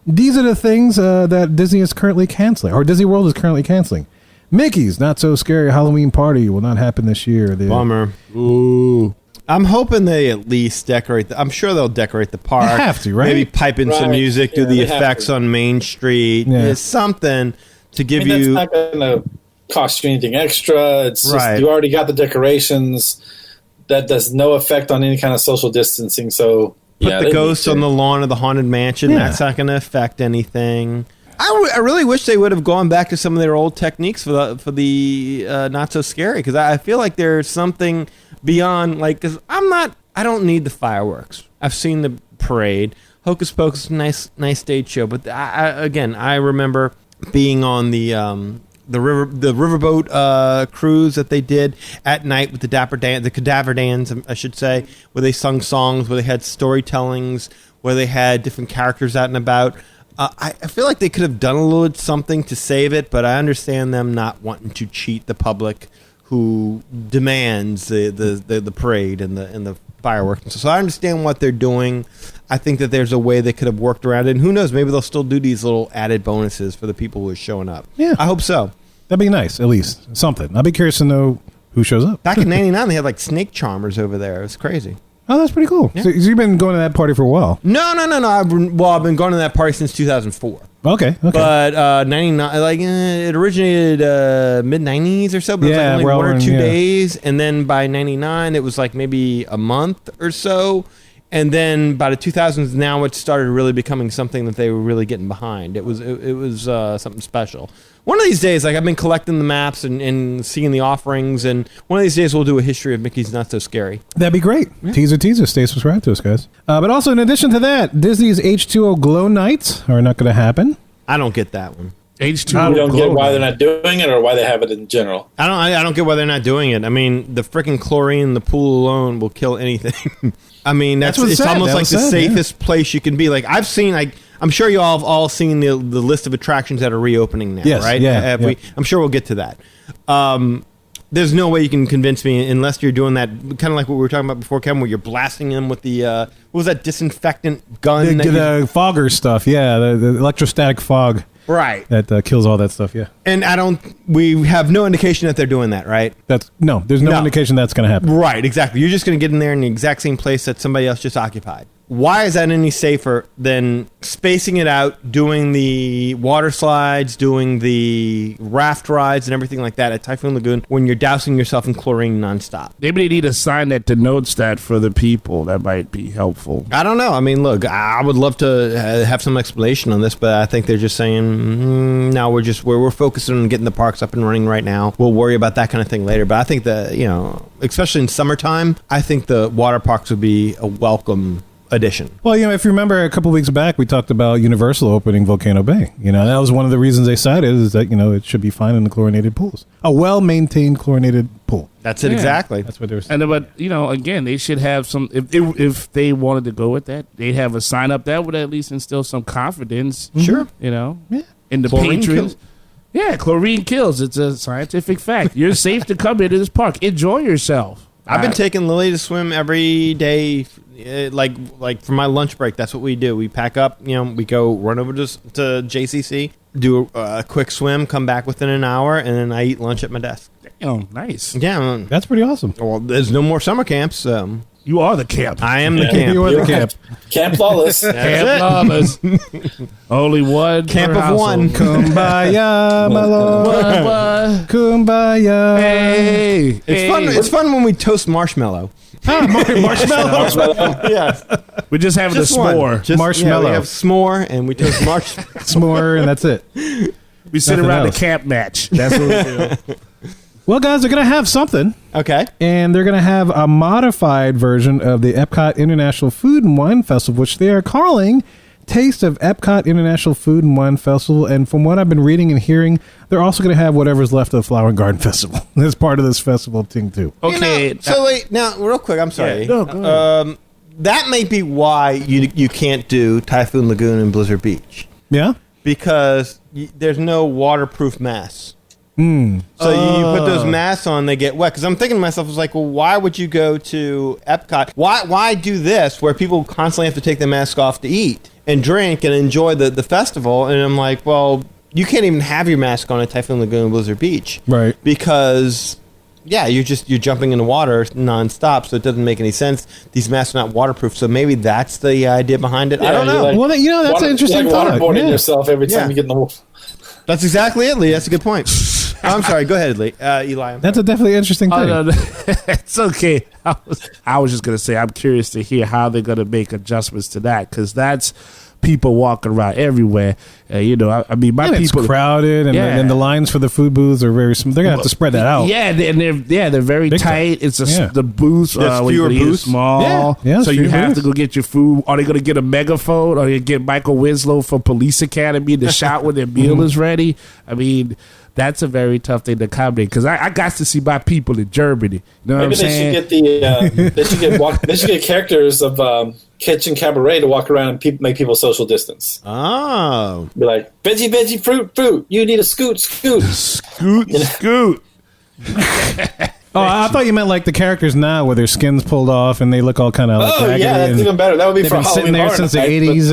these are the things that Disney is currently canceling, or Disney World is currently canceling. Mickey's Not So Scary Halloween Party will not happen this year. Bummer. Ooh. I'm hoping they at least decorate. I'm sure they'll decorate the park. They have to, right? Maybe pipe in some Right. music, do Yeah, the they have effects to. on Main Street. Yeah. There's something to give That's you. not going to cost you anything extra. It's Right. just, you already got the decorations. That does no effect on any kind of social distancing. So Put yeah, the they ghost need on to. the lawn of the Haunted Mansion. Yeah. That's not going to affect anything. I really wish they would have gone back to some of their old techniques for the not so scary, because I feel like there's something beyond, like, because I don't need the fireworks. I've seen the parade. Hocus Pocus, nice stage show, but I remember being on the riverboat cruise that they did at night with the Cadaver Dans, I should say, where they sung songs, where they had storytellings, where they had different characters out and about. I feel like they could have done a little something to save it, but I understand them not wanting to cheat the public who demands the parade and the fireworks. So I understand what they're doing. I think that there's a way they could have worked around it. And who knows, maybe they'll still do these little added bonuses for the people who are showing up. Yeah. I hope so. That'd be nice, at least. Something. I'd be curious to know who shows up. Back in 99, they had like snake charmers over there. It was crazy. Oh, that's pretty cool. Yeah. So you've been going to that party for a while. No. I've been going to that party since 2004. Okay. But 99, like it originated mid-90s or so, but it was like only 1 or 2 days. And then by 99, it was like maybe a month or so. And then by the 2000s, now it started really becoming something that they were really getting behind. It was something special. One of these days, like, I've been collecting the maps and seeing the offerings, and one of these days we'll do a history of Mickey's Not So Scary. That'd be great. Yeah. Teaser. Stay subscribed to us, guys. But also, in addition to that, Disney's H2O Glow Nights are not going to happen. I don't get that one. H2O. You don't get why they're not doing it, or why they have it in general. I don't get why they're not doing it. I mean, the freaking chlorine in the pool alone will kill anything. I mean, it's almost like the safest place you can be. Like, I've seen, like, I'm sure you all have all seen the list of attractions that are reopening now, right? Yeah, I'm sure we'll get to that. There's no way you can convince me unless you're doing that, kind of like what we were talking about before, Kevin, where you're blasting them with the, what was that disinfectant gun? The fogger stuff, the electrostatic fog. Right. That kills all that stuff, yeah. And we have no indication that they're doing that, right? There's no indication that's going to happen. Right, exactly. You're just going to get in there in the exact same place that somebody else just occupied. Why is that any safer than spacing it out, doing the water slides, doing the raft rides and everything like that at Typhoon Lagoon when you're dousing yourself in chlorine nonstop? Maybe they need a sign that denotes that for the people. That might be helpful. I don't know. I mean, look, I would love to have some explanation on this, but I think they're just saying, no, we're focusing on getting the parks up and running right now. We'll worry about that kind of thing later. But I think that, especially in summertime, I think the water parks would be a welcome addition. Well, if you remember a couple of weeks back, we talked about Universal opening Volcano Bay. That was one of the reasons they cited is that, it should be fine in the chlorinated pools. A well-maintained chlorinated pool. That's it, exactly. That's what they were saying. But, again, they should have some, if they wanted to go with that, they'd have a sign up that would at least instill some confidence. Sure. In the patrons. Yeah, chlorine kills. It's a scientific fact. You're safe to come into this park. Enjoy yourself. I've been taking Lily to swim every day, like for my lunch break. That's what we do. We pack up, we go run over to JCC, do a quick swim, come back within an hour, and then I eat lunch at my desk. Oh, nice. Yeah. That's pretty awesome. Well, there's no more summer camps. You are the camp. I am the camp. You are the camp. Camp Lawless. Camp Lawless. Only one camp of one. Kumbaya, my lord. Kumbaya. Hey. It's fun when we toast marshmallow. Marshmallow. Yes. We're just having a s'more. Marshmallow. Yeah, we have s'more and we toast marshmallow. S'more, and that's it. We sit around the camp match. That's what we do. Well, guys, they're going to have something. Okay. And they're going to have a modified version of the Epcot International Food and Wine Festival, which they are calling Taste of Epcot International Food and Wine Festival. And from what I've been reading and hearing, they're also going to have whatever's left of the Flower and Garden Festival as part of this festival thing, too. Okay. Now, real quick, I'm sorry. Yeah. No, go ahead. That may be why you can't do Typhoon Lagoon and Blizzard Beach. Yeah? Because there's no waterproof masks. So you put those masks on, they get wet. Because I'm thinking to myself, I was like, well, why would you go to Epcot? Why do this where people constantly have to take their mask off to eat and drink and enjoy the festival? And I'm like, well, you can't even have your mask on at Typhoon Lagoon and Blizzard Beach. Right. Because, you're jumping in the water nonstop, so it doesn't make any sense. These masks are not waterproof, so maybe that's the idea behind it. I don't know. Well, that's an interesting thought. Waterboarding yourself every time you get in the water. That's exactly it, Lee. That's a good point. I'm sorry. Go ahead, Lee. Eli. That's a definitely interesting thing. No. It's okay. I was just going to say, I'm curious to hear how they're going to make adjustments to that, because that's people walking around everywhere. You know, I mean, my And people it's crowded, and, Yeah. and the lines for the food booths are very small. They're gonna have to spread that out. Yeah, they're very Big tight. time. It's Yeah. the booths. There's when you fewer go to eat booths. small. Yeah. Yeah, so you fewer have booths. to go get your food. Are they going to get a megaphone? Or you get Michael Winslow from Police Academy to shout when their meal is ready? I mean, that's a very tough thing to accommodate because I got to see my people in Germany. You know what I'm Maybe they saying? should get they should get characters of Kitchen Cabaret to walk around and make people social distance. Oh. Be like, veggie, fruit. You need a scoot. Scoot. Oh, I thought you meant like the characters now, where their skin's pulled off and they look all kind of like Oh raggedy yeah, that's and even better. That would be they've for been Halloween sitting there Horror since the Night, but- '80s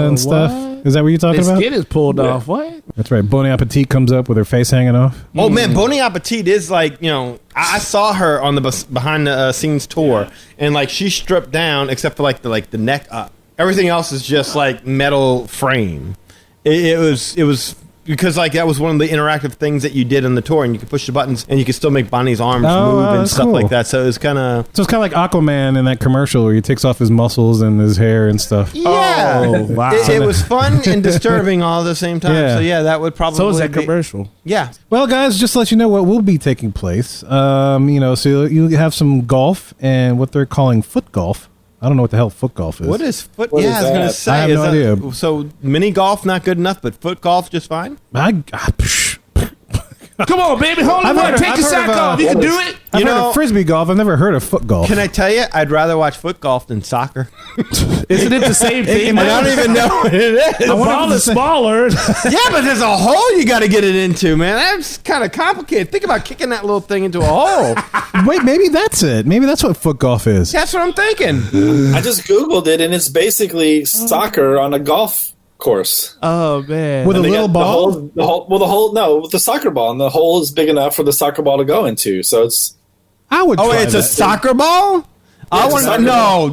and stuff. Is that what you're talking The about? skin is pulled off. What? That's right. Bon Appetit comes up with her face hanging off. Oh man, Bon Appetit is like, you know, I saw her on the behind the scenes tour, and like she stripped down except for like the neck up. Everything else is just like metal frame. It was because like that was one of the interactive things that you did on the tour, and you could push the buttons and you could still make Bonnie's arms Oh, move wow, and that's stuff cool. like that. So it was kind of So it's kind of like Aquaman in that commercial where he takes off his muscles and his hair and stuff. yeah. Oh, wow. It was fun and disturbing all at the same time. Yeah. So yeah, that would probably So is that be- commercial? Yeah. Well, guys, just to let you know what will be taking place. You know, so you have some golf and what they're calling foot golf. I don't know what the hell foot golf is. What is foot? What yeah, is I was gonna that? say. I have is no that- idea. So mini golf not good enough, but foot golf just fine. Come on, baby. Hold I've on. heard- Take I've your heard sock of, off. You can do it. I've You heard know- of frisbee golf. I've never heard of foot golf. Can I tell you? I'd rather watch foot golf than soccer. Isn't it the same thing? I don't even know what it is. The wonder if ball it's is the same- smaller. Yeah, but there's a hole you got to get it into, man. That's kind of complicated. Think about kicking that little thing into a hole. Wait, maybe that's it. Maybe that's what foot golf is. That's what I'm thinking. I just Googled it, and it's basically soccer on a golf course. Oh man. With a And they little got ball? with the soccer ball, and the hole is big enough for the soccer ball to go into. So it's I would Oh, try it's a that. soccer ball? I it's a want soccer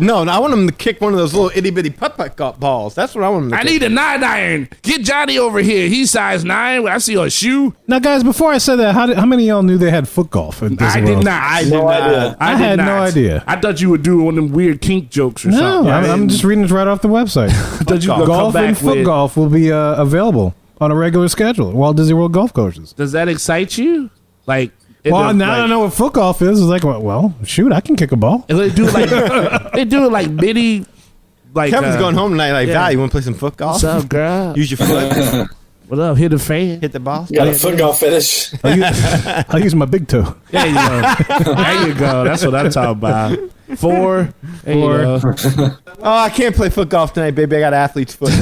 no. I want him to kick one of those little itty bitty putt balls. That's what I want him to I kick. need a 9-iron. Get Johnny over here. He's size 9. I see a shoe. Now, guys, before I said that, how many of y'all knew they had foot golf at Disney I World? did not. I did No not. idea. I did had no not. idea. I thought you were doing one of them weird kink jokes or No, something. I'm just reading it right off the website. I thought you were gonna come Golf and back foot with- golf will be available on a regular schedule at Walt Disney World golf courses. Does that excite you? Like, Well, now I know what foot golf is. It's like, well, shoot, I can kick a ball. They do like they do it like mini. Like Kevin's going home tonight. Like, yeah. Val, you want to play some foot golf? What's up, girl? Use your foot. What up? Hit a fan. Hit the ball. got a foot golf fetish. I'll use my big toe. There you go. There you go. That's what I'm talking about. 4. There you go. Oh, I can't play foot golf tonight, baby. I got athlete's foot.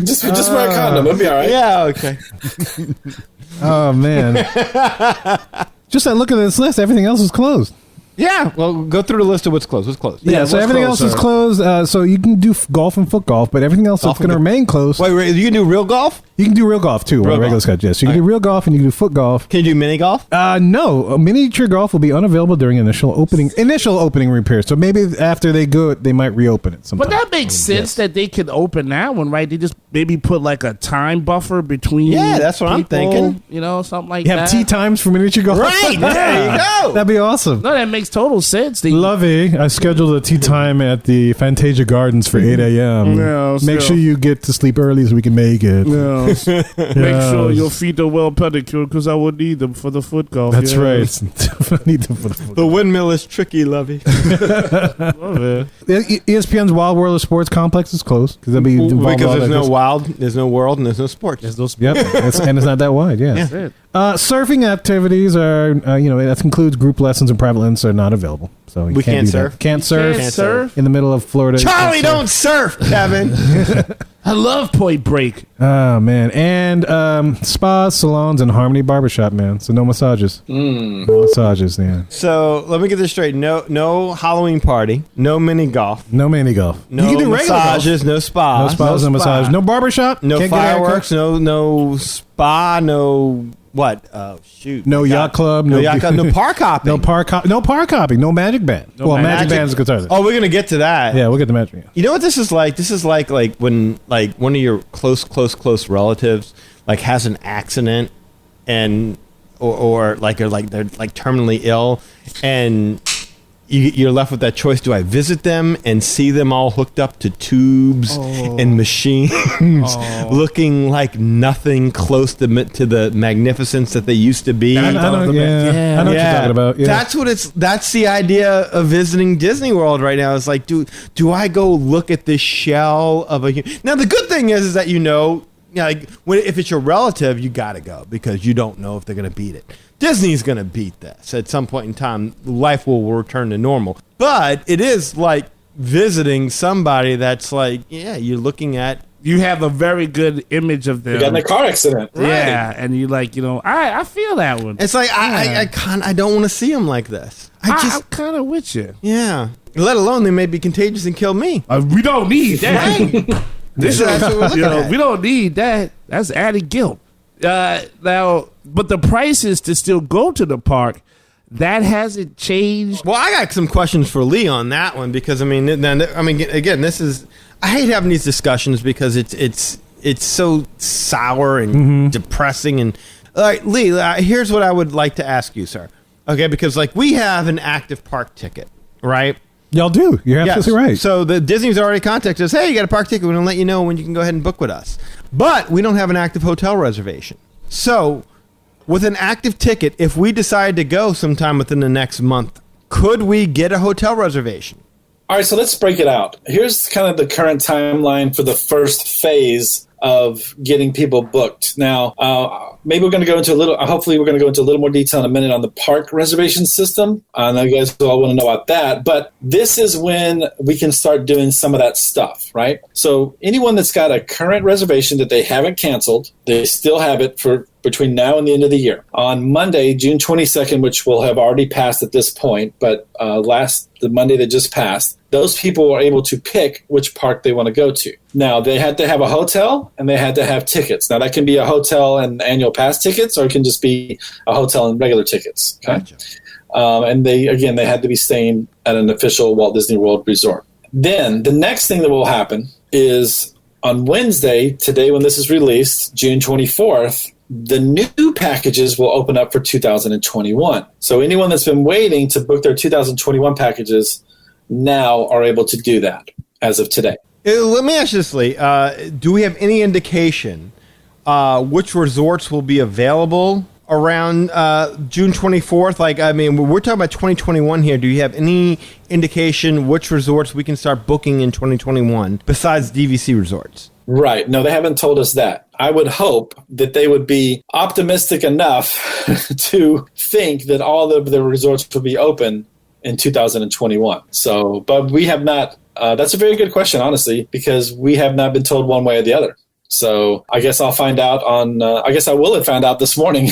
Just wear a condom. It'll be all right. Yeah, okay. Oh, man. Just that look at this list, everything else is closed. Yeah, well, go through the list of what's closed. What's closed? Yeah, so what's everything closed, else is sir? closed. So you can do golf and foot golf, but everything else Golf that's going to and- remain closed. Wait, you can do real golf? You can do real golf too on Real a regular golf. schedule. Yes, so you can do real golf and you can do foot golf. Can you do mini golf? No, miniature golf will be unavailable during initial opening repairs. So maybe after they go, they might reopen it sometime. But that makes sense that they could open that one, right? They just maybe put like a time buffer between. Yeah, that's what I'm people, thinking. You know, something like You have that. tea times for miniature golf. Right, there you go. That'd be awesome. No, that makes total sense. They, Lovey, I scheduled a tea time at the Fantasia Gardens for 8 a.m. Yeah, Make so- sure you get to sleep early so we can make it. Make sure your feet are well pedicured because I would need them for the foot golf. That's yeah. right. Need them for the foot. The windmill is tricky, Lovey. Love it. ESPN's Wild World of Sports complex is closed because Because there's no wild, there's no world, and there's no sports. There's those. Yep, and it's not that wide. Yeah. That's it. Surfing activities are, that includes group lessons and private lessons are not available. So you We can't do that. surf? Can't surf. Can't surf? In the middle of Florida. you Charlie, can't surf. don't surf, Kevin. I love Point Break. Oh man, and spas, salons, and Harmony Barbershop, man. So no massages. No massages, yeah. So let me get this straight. No Halloween party. No mini golf. No mini golf. No you can do regular golf. massages. No spa. No spas, no massage. No barbershop. No Can't get a haircut. fireworks. No spa. No what? Oh shoot. No My yacht God. club. No yacht club. No park hopping. No park hopping. No magic band. Well, magic band is a good time. Oh, we're gonna get to that. Yeah, we'll get the magic band. You know what this is like? This is like when like one of your close relatives like has an accident and or they're like terminally ill and you're left with that choice. Do I visit them and see them all hooked up to tubes and machines looking like nothing close to the magnificence that they used to be? I know what you're talking about. Yeah. That's the idea of visiting Disney World right now. It's like, do I go look at this shell of a human? Now, the good thing is that like if it's your relative, you got to go because you don't know if they're going to beat it. Disney's going to beat this. At some point in time, life will return to normal. But it is like visiting somebody that's like, you're looking at. You have a very good image of them. You got in a car accident. Yeah, and you like, I feel that one. It's like, I don't want to see them like this. I'm kind of with you. Yeah. Let alone they may be contagious and kill me. We don't need that. Right. This That's what we're looking at. We don't need that. That's added guilt. Now, but the prices to still go to the park, that hasn't changed. Well, I got some questions for Lee on that one because again, this is, I hate having these discussions because it's so sour and depressing. And all right, Lee, here's what I would like to ask you, sir. Okay, because like we have an active park ticket, right? Y'all do. You're absolutely right. So the Disney's already contacted us. Hey, you got a park ticket. We're going to let you know when you can go ahead and book with us. But we don't have an active hotel reservation. So with an active ticket, if we decide to go sometime within the next month, could we get a hotel reservation? All right, so let's break it out. Here's kind of the current timeline for the first phase of getting people booked. Now, maybe we're going to go into hopefully we're going to go into a little more detail in a minute on the park reservation system. I know you guys all want to know about that, but this is when we can start doing some of that stuff, right? So anyone that's got a current reservation that they haven't canceled, they still have it for between now and the end of the year. On Monday, June 22nd, which will have already passed at this point, but the Monday that just passed, those people were able to pick which park they want to go to. Now, they had to have a hotel and they had to have tickets. Now, that can be a hotel and annual pass tickets, or it can just be a hotel and regular tickets. Okay? Gotcha. And they had to be staying at an official Walt Disney World resort. Then the next thing that will happen is on Wednesday, today when this is released, June 24th, the new packages will open up for 2021. So anyone that's been waiting to book their 2021 packages now are able to do that as of today. Let me ask you this, Lee. Do we have any indication which resorts will be available around June 24th? Like, I mean, we're talking about 2021 here. Do you have any indication which resorts we can start booking in 2021 besides DVC resorts? Right. No, they haven't told us that. I would hope that they would be optimistic enough to think that all of the resorts will be open in 2021. So, but we have not. That's a very good question, honestly, because we have not been told one way or the other. So I guess I'll find out I guess I will have found out this morning.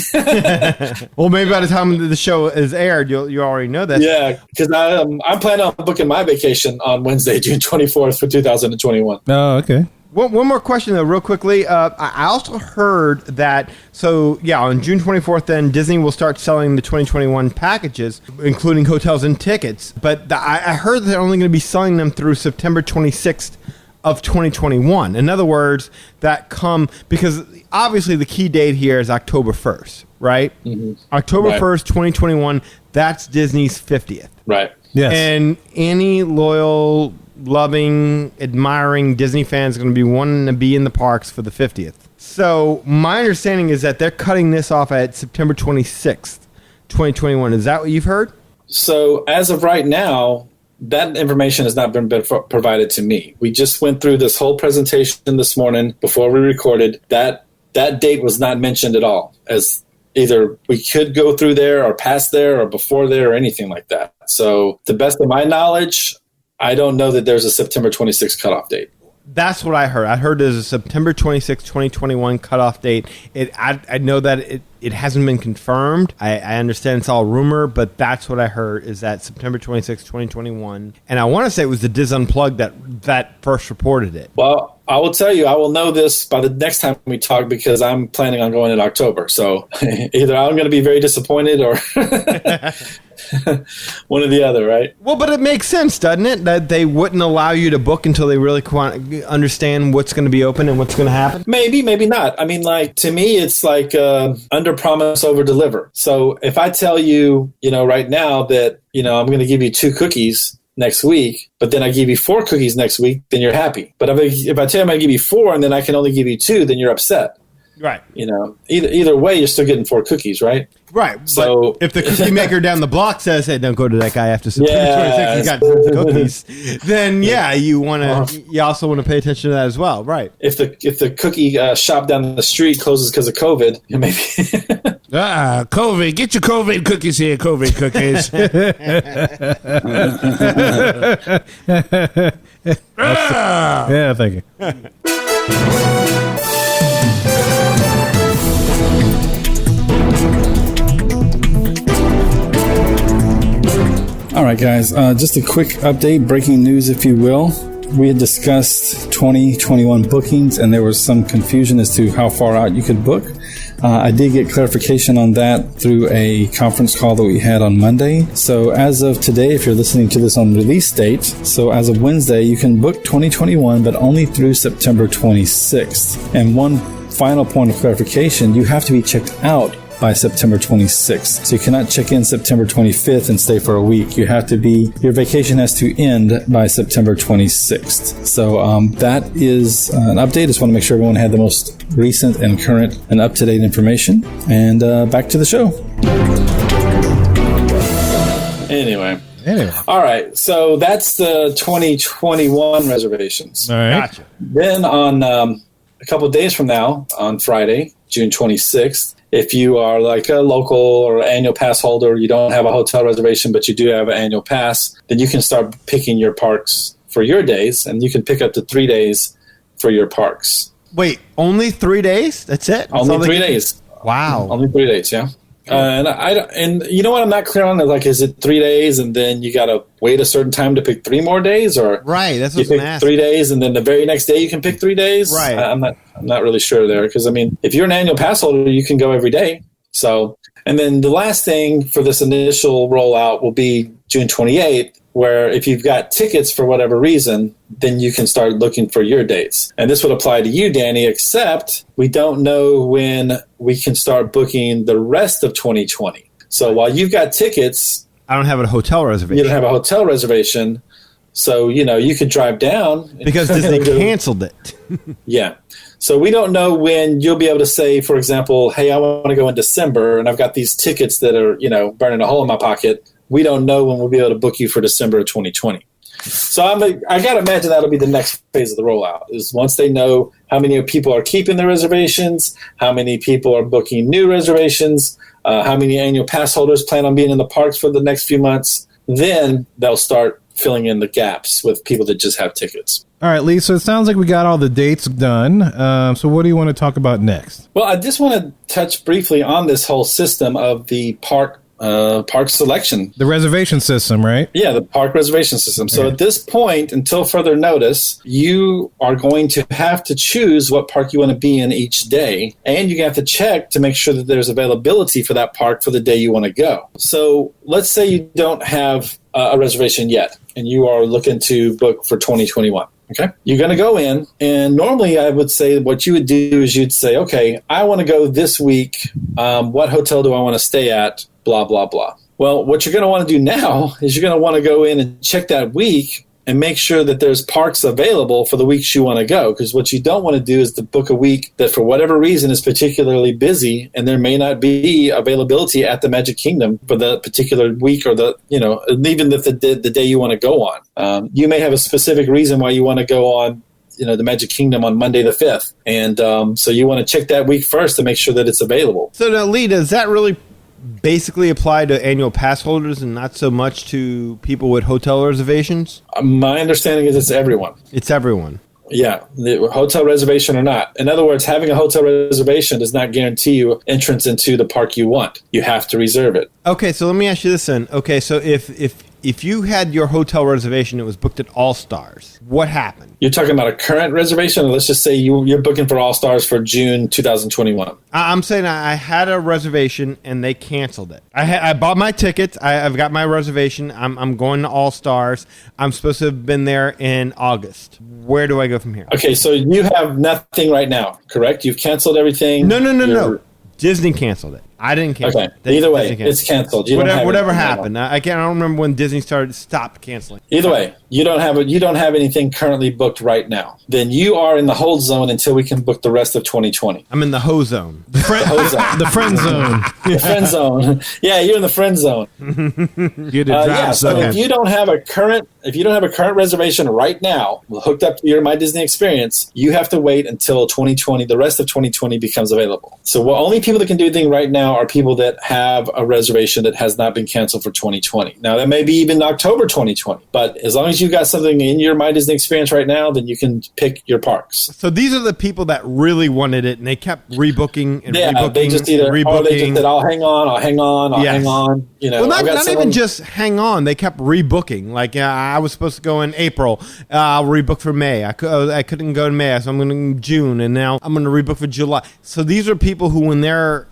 Well, maybe by the time the show is aired, you already know that. Yeah, because I'm planning on booking my vacation on Wednesday, June 24th for 2021. Oh, okay. One more question, though, real quickly. I also heard that, on June 24th, then Disney will start selling the 2021 packages, including hotels and tickets. But I heard that they're only going to be selling them through September 26th of 2021. In other words, because obviously the key date here is October 1st, right? Mm-hmm. October 1st, 2021, that's Disney's 50th. Right. Yes. And any loyal, loving, admiring Disney fans are going to be wanting to be in the parks for the 50th. So my understanding is that they're cutting this off at September 26th, 2021. Is that what you've heard? So as of right now, that information has not been provided to me. We just went through this whole presentation this morning before we recorded. That date was not mentioned at all, as either we could go through there or past there or before there or anything like that. So to the best of my knowledge, I don't know that there's a September 26th cutoff date. That's what I heard. I heard there's a September 26th, 2021 cutoff date. I know that it hasn't been confirmed. I understand it's all rumor, but that's what I heard is that September 26th, 2021. And I want to say it was the Diz Unplugged that first reported it. Well, I will tell you, I will know this by the next time we talk because I'm planning on going in October. So either I'm going to be very disappointed or One or the other, right? Well, but it makes sense, doesn't it? That they wouldn't allow you to book until they really understand what's going to be open and what's going to happen? Maybe, maybe not. I mean, like, to me, it's like under promise, over deliver. So if I tell you, right now that, I'm going to give you 2 cookies next week, but then I give you 4 cookies next week, then you're happy. But if I tell you I'm going to give you 4 and then I can only give you 2, then you're upset. Right. Either way, you're still getting 4 cookies, right? Right. So but if the cookie maker down the block says, "Hey, don't go to that guy after September 26th, he's got cookies," then you also want to pay attention to that as well, right? If the cookie shop down the street closes because of COVID, maybe. COVID. Get your COVID cookies here, COVID cookies. Yeah, thank you. All right, guys, just a quick update, breaking news, if you will. We had discussed 2021 bookings, and there was some confusion as to how far out you could book. I did get clarification on that through a conference call that we had on Monday. So as of today, if you're listening to this on release date, so as of Wednesday, you can book 2021, but only through September 26th. And one final point of clarification, you have to be checked out by September 26th. So you cannot check in September 25th and stay for a week. Your vacation has to end by September 26th. So that is an update. Just want to make sure everyone had the most recent and current and up-to-date information. And back to the show. Anyway. All right. So that's the 2021 reservations. All right. Gotcha. Then on a couple of days from now, on Friday, June 26th, if you are like a local or annual pass holder, you don't have a hotel reservation, but you do have an annual pass, then you can start picking your parks for your days, and you can pick up to 3 days for your parks. Wait, only 3 days? That's it? Only 3 days. Wow. Only 3 days, yeah. And you know what I'm not clear on? Like, is it 3 days and then you got to wait a certain time to pick 3 more days, or right? That's you what pick 3 days and then the very next day you can pick 3 days. Right. I'm not really sure there, because I mean, if you're an annual pass holder, you can go every day. So, and then the last thing for this initial rollout will be June 28th, where if you've got tickets for whatever reason, then you can start looking for your dates. And this would apply to you, Danny, except we don't know when we can start booking the rest of 2020. So while you've got tickets, I don't have a hotel reservation. you don't have a hotel reservation. So, you could drive down. Because Disney canceled it. Yeah. So we don't know when you'll be able to say, for example, hey, I want to go in December and I've got these tickets that are, burning a hole in my pocket. We don't know when we'll be able to book you for December of 2020. So I got to imagine that'll be the next phase of the rollout, is once they know how many people are keeping their reservations, how many people are booking new reservations, how many annual pass holders plan on being in the parks for the next few months, then they'll start filling in the gaps with people that just have tickets. All right, Lee, so it sounds like we got all the dates done. So what do you want to talk about next? Well, I just want to touch briefly on this whole system of the park selection. The reservation system, right? Yeah, the park reservation system. So at this point, until further notice, you are going to have to choose what park you want to be in each day. And you have to check to make sure that there's availability for that park for the day you want to go. So let's say you don't have a reservation yet, and you are looking to book for 2021. Okay. You're going to go in, and normally I would say what you would do is you'd say, okay, I want to go this week. What hotel do I want to stay at? Blah, blah, blah. Well, what you're going to want to do now is you're going to want to go in and check that week and make sure that there's parks available for the weeks you want to go. Because what you don't want to do is to book a week that for whatever reason is particularly busy, and there may not be availability at the Magic Kingdom for the particular week, or even if the day you want to go on. You may have a specific reason why you want to go on the Magic Kingdom on Monday the 5th. And so you want to check that week first to make sure that it's available. So now, Lee, does that really basically apply to annual pass holders and not so much to people with hotel reservations? My understanding is it's everyone. It's everyone. Yeah, the hotel reservation or not. In other words, having a hotel reservation does not guarantee you entrance into the park you want. You have to reserve it. Okay, so let me ask you this then. Okay, so if if you had your hotel reservation, it was booked at All Stars. What happened? You're talking about a current reservation, or let's just say you're booking for All Stars for June 2021. I'm saying I had a reservation and they canceled it. I bought my tickets. I've got my reservation. I'm going to All Stars. I'm supposed to have been there in August. Where do I go from here? Okay, so you have nothing right now, correct? You've canceled everything? No. Disney canceled it. I didn't cancel it. Either way, it's canceled. Whatever happened. I don't remember when Disney stopped canceling. Either way, you don't have anything currently booked right now. Then you are in the hold zone until we can book the rest of 2020. I'm in the ho zone. The friend zone. The friend zone. Yeah, you're in the friend zone. You're the drop so zone. if you don't have a current reservation right now, hooked up to your My Disney Experience, you have to wait until 2020. The rest of 2020 becomes available. So only people that can do anything right now are people that have a reservation that has not been canceled for 2020. Now, that may be even October 2020, but as long as you've got something in your My Disney Experience right now, then you can pick your parks. So these are the people that really wanted it, and they kept rebooking and rebooking. They just rebooking. they just said, I'll hang on. You know, well, not even just hang on. They kept rebooking. Like, I was supposed to go in April. I'll rebook for May. I couldn't go in May, so I'm going to June, and now I'm going to rebook for July. So these are people who, when their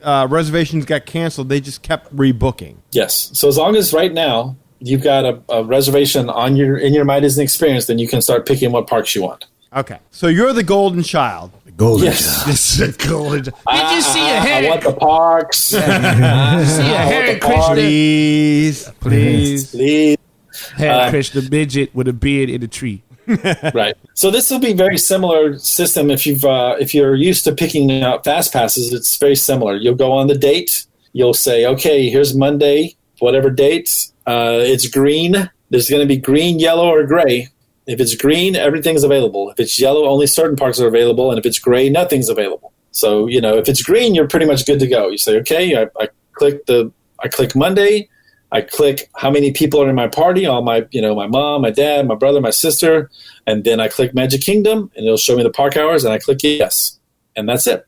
reservations got canceled, they just kept rebooking. Yes. So as long as right now you've got a reservation in your My Disney Experience, then you can start picking what parks you want. Okay. So you're the golden child. Yes. This is golden. Did you see a I want the parks. See a Hare Krishna? Please. Hare Krishna midget with a beard in a tree. Right. So this will be very similar system if you're used to picking out fast passes. It's very similar. You'll go on the date. You'll say, okay, here's Monday, whatever date. It's green. There's going to be green, yellow, or gray. If it's green, everything's available. If it's yellow, only certain parks are available. And if it's gray, nothing's available. So, if it's green, you're pretty much good to go. You say, okay, I click Monday. I click how many people are in my party, all my mom, my dad, my brother, my sister. And then I click Magic Kingdom and it'll show me the park hours and I click yes. And that's it.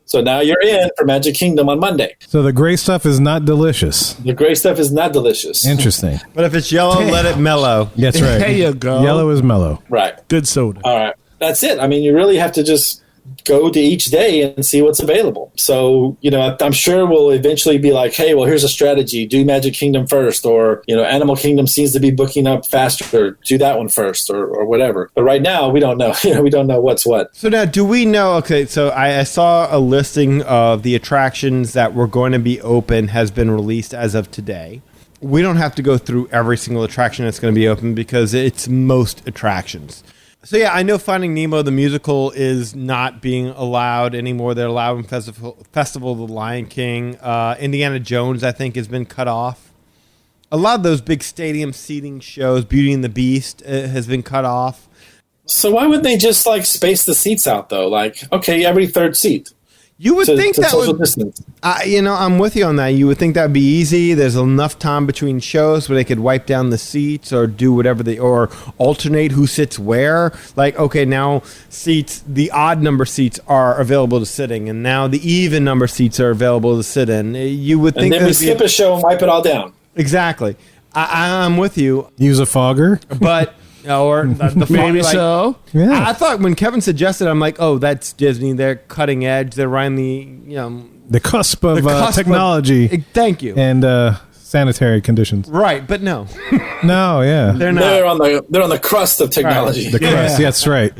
So now you're in for Magic Kingdom on Monday. So the gray stuff is not delicious. The gray stuff is not delicious. Interesting. But if it's yellow, let it mellow. That's right. There you go. Yellow is mellow. Right. Good soda. All right. That's it. I mean, you really have to just go to each day and see what's available. So, I'm sure we'll eventually be like, hey, well, here's a strategy. Do Magic Kingdom first. Or, Animal Kingdom seems to be booking up faster. Do that one first or whatever. But right now, we don't know. We don't know what's what. So now, do we know? Okay, so I saw a listing of the attractions that were going to be open has been released as of today. We don't have to go through every single attraction that's going to be open because it's most attractions. So yeah, I know Finding Nemo, the musical, is not being allowed anymore. They're allowing Festival of the Lion King. Indiana Jones, I think, has been cut off. A lot of those big stadium seating shows, Beauty and the Beast, has been cut off. So why wouldn't they just space the seats out though? Like, okay, every third seat. You would think that social would. Distance. I'm with you on that. You would think that would be easy. There's enough time between shows where they could wipe down the seats or do whatever or alternate who sits where. Like, okay, now the odd number seats are available to sitting, and now the even number seats are available to sit in. You would think. And then we skip a show and wipe it all down. Exactly. I'm with you. Use a fogger, but. Or the Maybe so. Yeah. I thought when Kevin suggested, I'm like, oh, that's Disney. They're cutting edge. They're riding the cusp of technology. Thank you. And sanitary conditions. Right, but no. No, yeah. They're not. They're on the crust of technology. Right. The crust, that's right.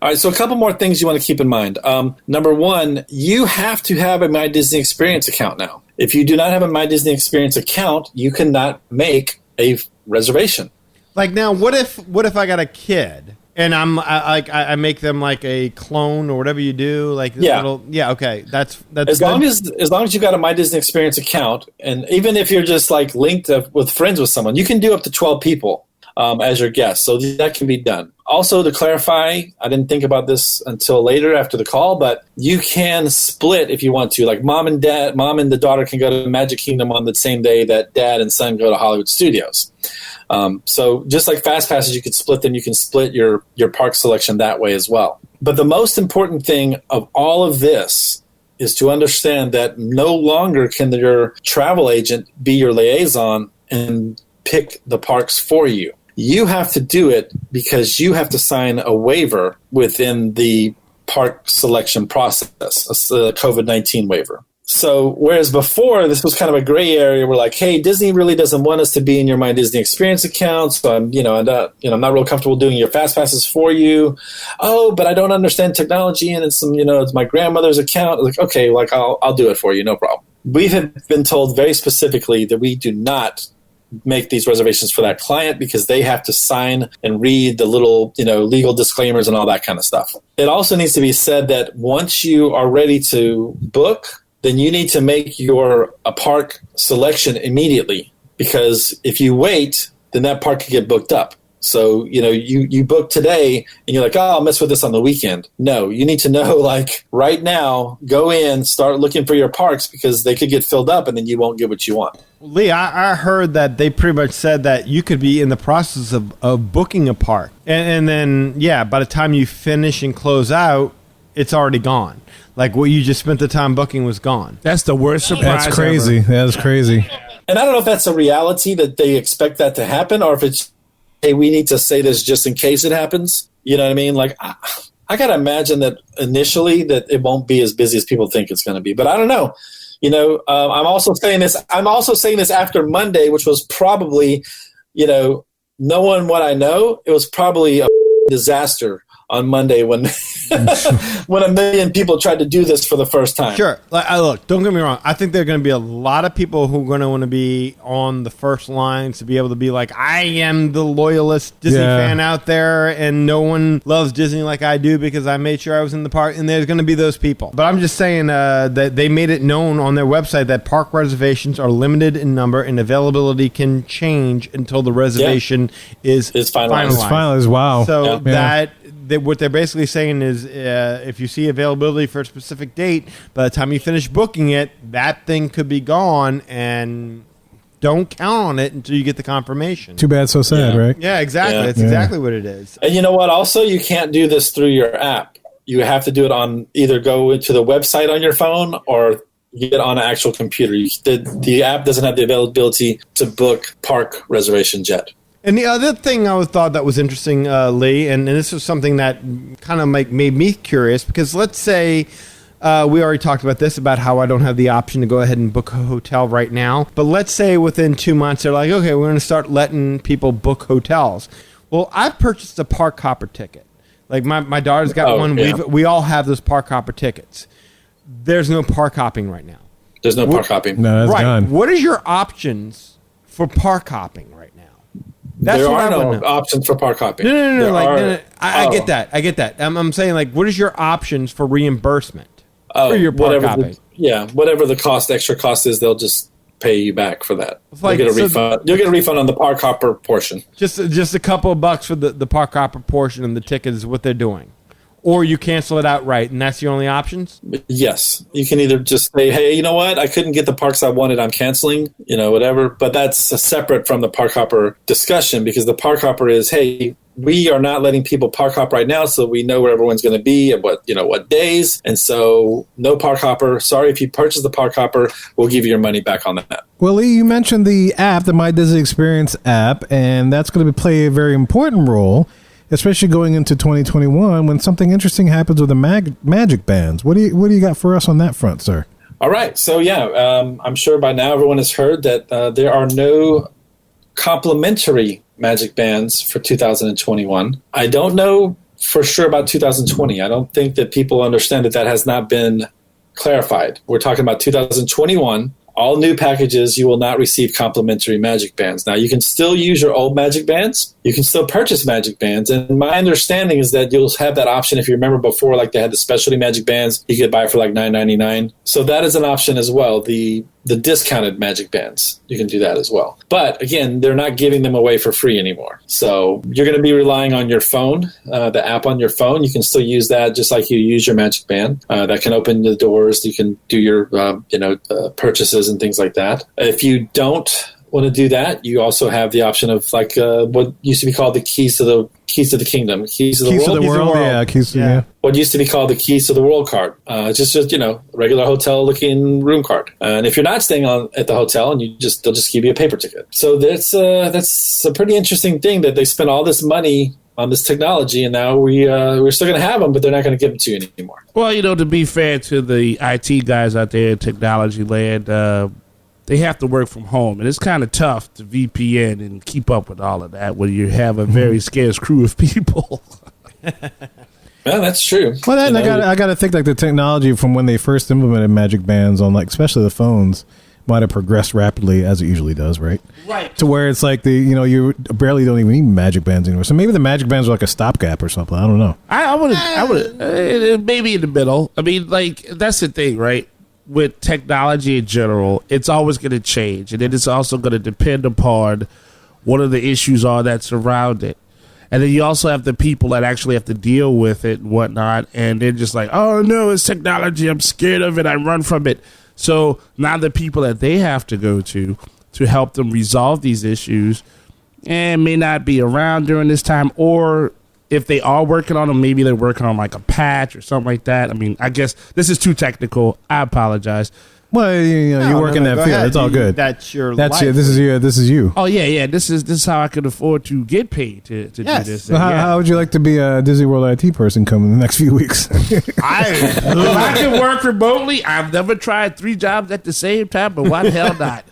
All right, so a couple more things you want to keep in mind. Number one, you have to have a My Disney Experience account now. If you do not have a My Disney Experience account, you cannot make a reservation. Like now, what if I got a kid and I make them like a clone or whatever you do, like okay, that's as long as you got a My Disney Experience account, and even if you're just linked with friends with someone, you can do up to 12 people as your guests, so that can be done. Also, to clarify, I didn't think about this until later after the call, but you can split if you want to. Like mom and the daughter can go to Magic Kingdom on the same day that dad and son go to Hollywood Studios. So just like Fast Passes, you could split them. You can split your park selection that way as well. But the most important thing of all of this is to understand that no longer can your travel agent be your liaison and pick the parks for you. You have to do it because you have to sign a waiver within the park selection process, a COVID-19 waiver. So whereas before this was kind of a gray area, we're like, hey, Disney really doesn't want us to be in your My Disney Experience account, so I'm not real comfortable doing your fast passes for you. Oh, but I don't understand technology, and it's my grandmother's account. Like, okay, like I'll do it for you, no problem. We have been told very specifically that we do not make these reservations for that client because they have to sign and read the little, legal disclaimers and all that kind of stuff. It also needs to be said that once you are ready to book, then you need to make a park selection immediately, because if you wait, then that park could get booked up. So, you book today and you're like, oh, I'll mess with this on the weekend. No, you need to know, like, right now, go in, start looking for your parks, because they could get filled up and then you won't get what you want. Lee, I heard that they pretty much said that you could be in the process of booking a park. And then, by the time you finish and close out, it's already gone. Like, what you just spent the time booking was gone. That's the worst surprise. That's crazy. Ever. That is crazy. And I don't know if that's a reality that they expect that to happen, or if it's, hey, we need to say this just in case it happens. You know what I mean? Like, I got to imagine that initially that it won't be as busy as people think it's going to be. But I don't know. I'm also saying this after Monday, which was probably, knowing what I know, it was probably a disaster on Monday when when a million people tried to do this for the first time. Sure. Look, don't get me wrong. I think there are going to be a lot of people who are going to want to be on the first lines to be able to be like, I am the loyalist Disney fan out there, and no one loves Disney like I do because I made sure I was in the park. And there's going to be those people. But I'm just saying that they made it known on their website that park reservations are limited in number and availability can change until the reservation is finalized. It's finalized. Wow. So what they're basically saying is if you see availability for a specific date, by the time you finish booking it, that thing could be gone, and don't count on it until you get the confirmation. Too bad, so sad, right? Yeah, exactly. That's exactly what it is. And you know what? Also, you can't do this through your app. You have to do it on either go into the website on your phone or get on an actual computer. The app doesn't have the availability to book park reservations yet. And the other thing I thought that was interesting, Lee, and this was something that kind of made me curious, because let's say we already talked about this, about how I don't have the option to go ahead and book a hotel right now. But let's say within 2 months, they're like, okay, we're going to start letting people book hotels. Well, I've purchased a park hopper ticket. Like my daughter's got one. Yeah. We all have those park hopper tickets. There's no park hopping right now. There's no park hopping. No, that's gone. What is your options for park hopping right now? There are no options for park hopping. No. I get that. I'm saying, like, what is your options for reimbursement for your park hopping? Whatever the extra cost is, they'll just pay you back for that. Like, you'll get a refund. You'll get a refund on the park hopper portion. Just a couple of bucks for the park hopper portion, and the ticket is what they're doing. Or you cancel it outright, and that's the only options? Yes. You can either just say, hey, you know what? I couldn't get the parks I wanted. I'm canceling, whatever. But that's separate from the park hopper discussion, because the park hopper is, hey, we are not letting people park hop right now, so we know where everyone's going to be at what days. And so no park hopper. Sorry, if you purchase the park hopper, we'll give you your money back on that. Well, Lee, you mentioned the app, the My Disney Experience app, and that's going to play a very important role, especially going into 2021 when something interesting happens with the Magicbands. What do you got for us on that front, sir? All right. So, I'm sure by now everyone has heard that there are no complimentary Magicbands for 2021. I don't know for sure about 2020. I don't think that people understand that has not been clarified. We're talking about 2021. All new packages, you will not receive complimentary Magicbands. Now, you can still use your old Magicbands. You can still purchase Magicbands. And my understanding is that you'll have that option. If you remember before, like they had the specialty Magicbands, you could buy for like $9.99. So that is an option as well. The discounted Magicbands, you can do that as well. But again, they're not giving them away for free anymore. So you're going to be relying on your phone, the app on your phone. You can still use that just like you use your Magicband. That can open the doors. You can do your purchases and things like that. If you don't want to do that, you also have the option of like what used to be called the keys to the kingdom, keys to the world. Yeah. What used to be called the keys to the world card. Just a regular hotel looking room card. And if you're not staying at the hotel, and they'll just give you a paper ticket. So that's a pretty interesting thing that they spent all this money on this technology, and now we're still going to have them, but they're not going to give them to you anymore. Well, to be fair to the IT guys out there in technology land, they have to work from home, and it's kind of tough to VPN and keep up with all of that when you have a very scarce crew of people. Well, that's true. Well, I got to think like the technology from when they first implemented Magicbands on like especially the phones might have progressed rapidly as it usually does, right? Right. To where it's like you barely don't even need Magicbands anymore. So maybe the Magicbands are like a stopgap or something. I don't know. I would maybe in the middle. I mean, like that's the thing, right? With technology in general, it's always going to change, and then it's also going to depend upon what are the issues are that surround it. And then you also have the people that actually have to deal with it and whatnot, and they're just like, oh no, it's technology, I'm scared of it, I run from it. So now the people that they have to go to help them resolve these issues and may not be around during this time, or if they are working on them, maybe they're working on like a patch or something like that. I mean, I guess this is too technical. I apologize. Well, you work in that field. Ahead. It's all good. That's your That's life. it. This is you. Oh yeah. This is how I can afford to get paid to do this. So how would you like to be a Disney World IT person coming in the next few weeks? If I can work remotely, I've never tried 3 jobs at the same time, but why the hell not?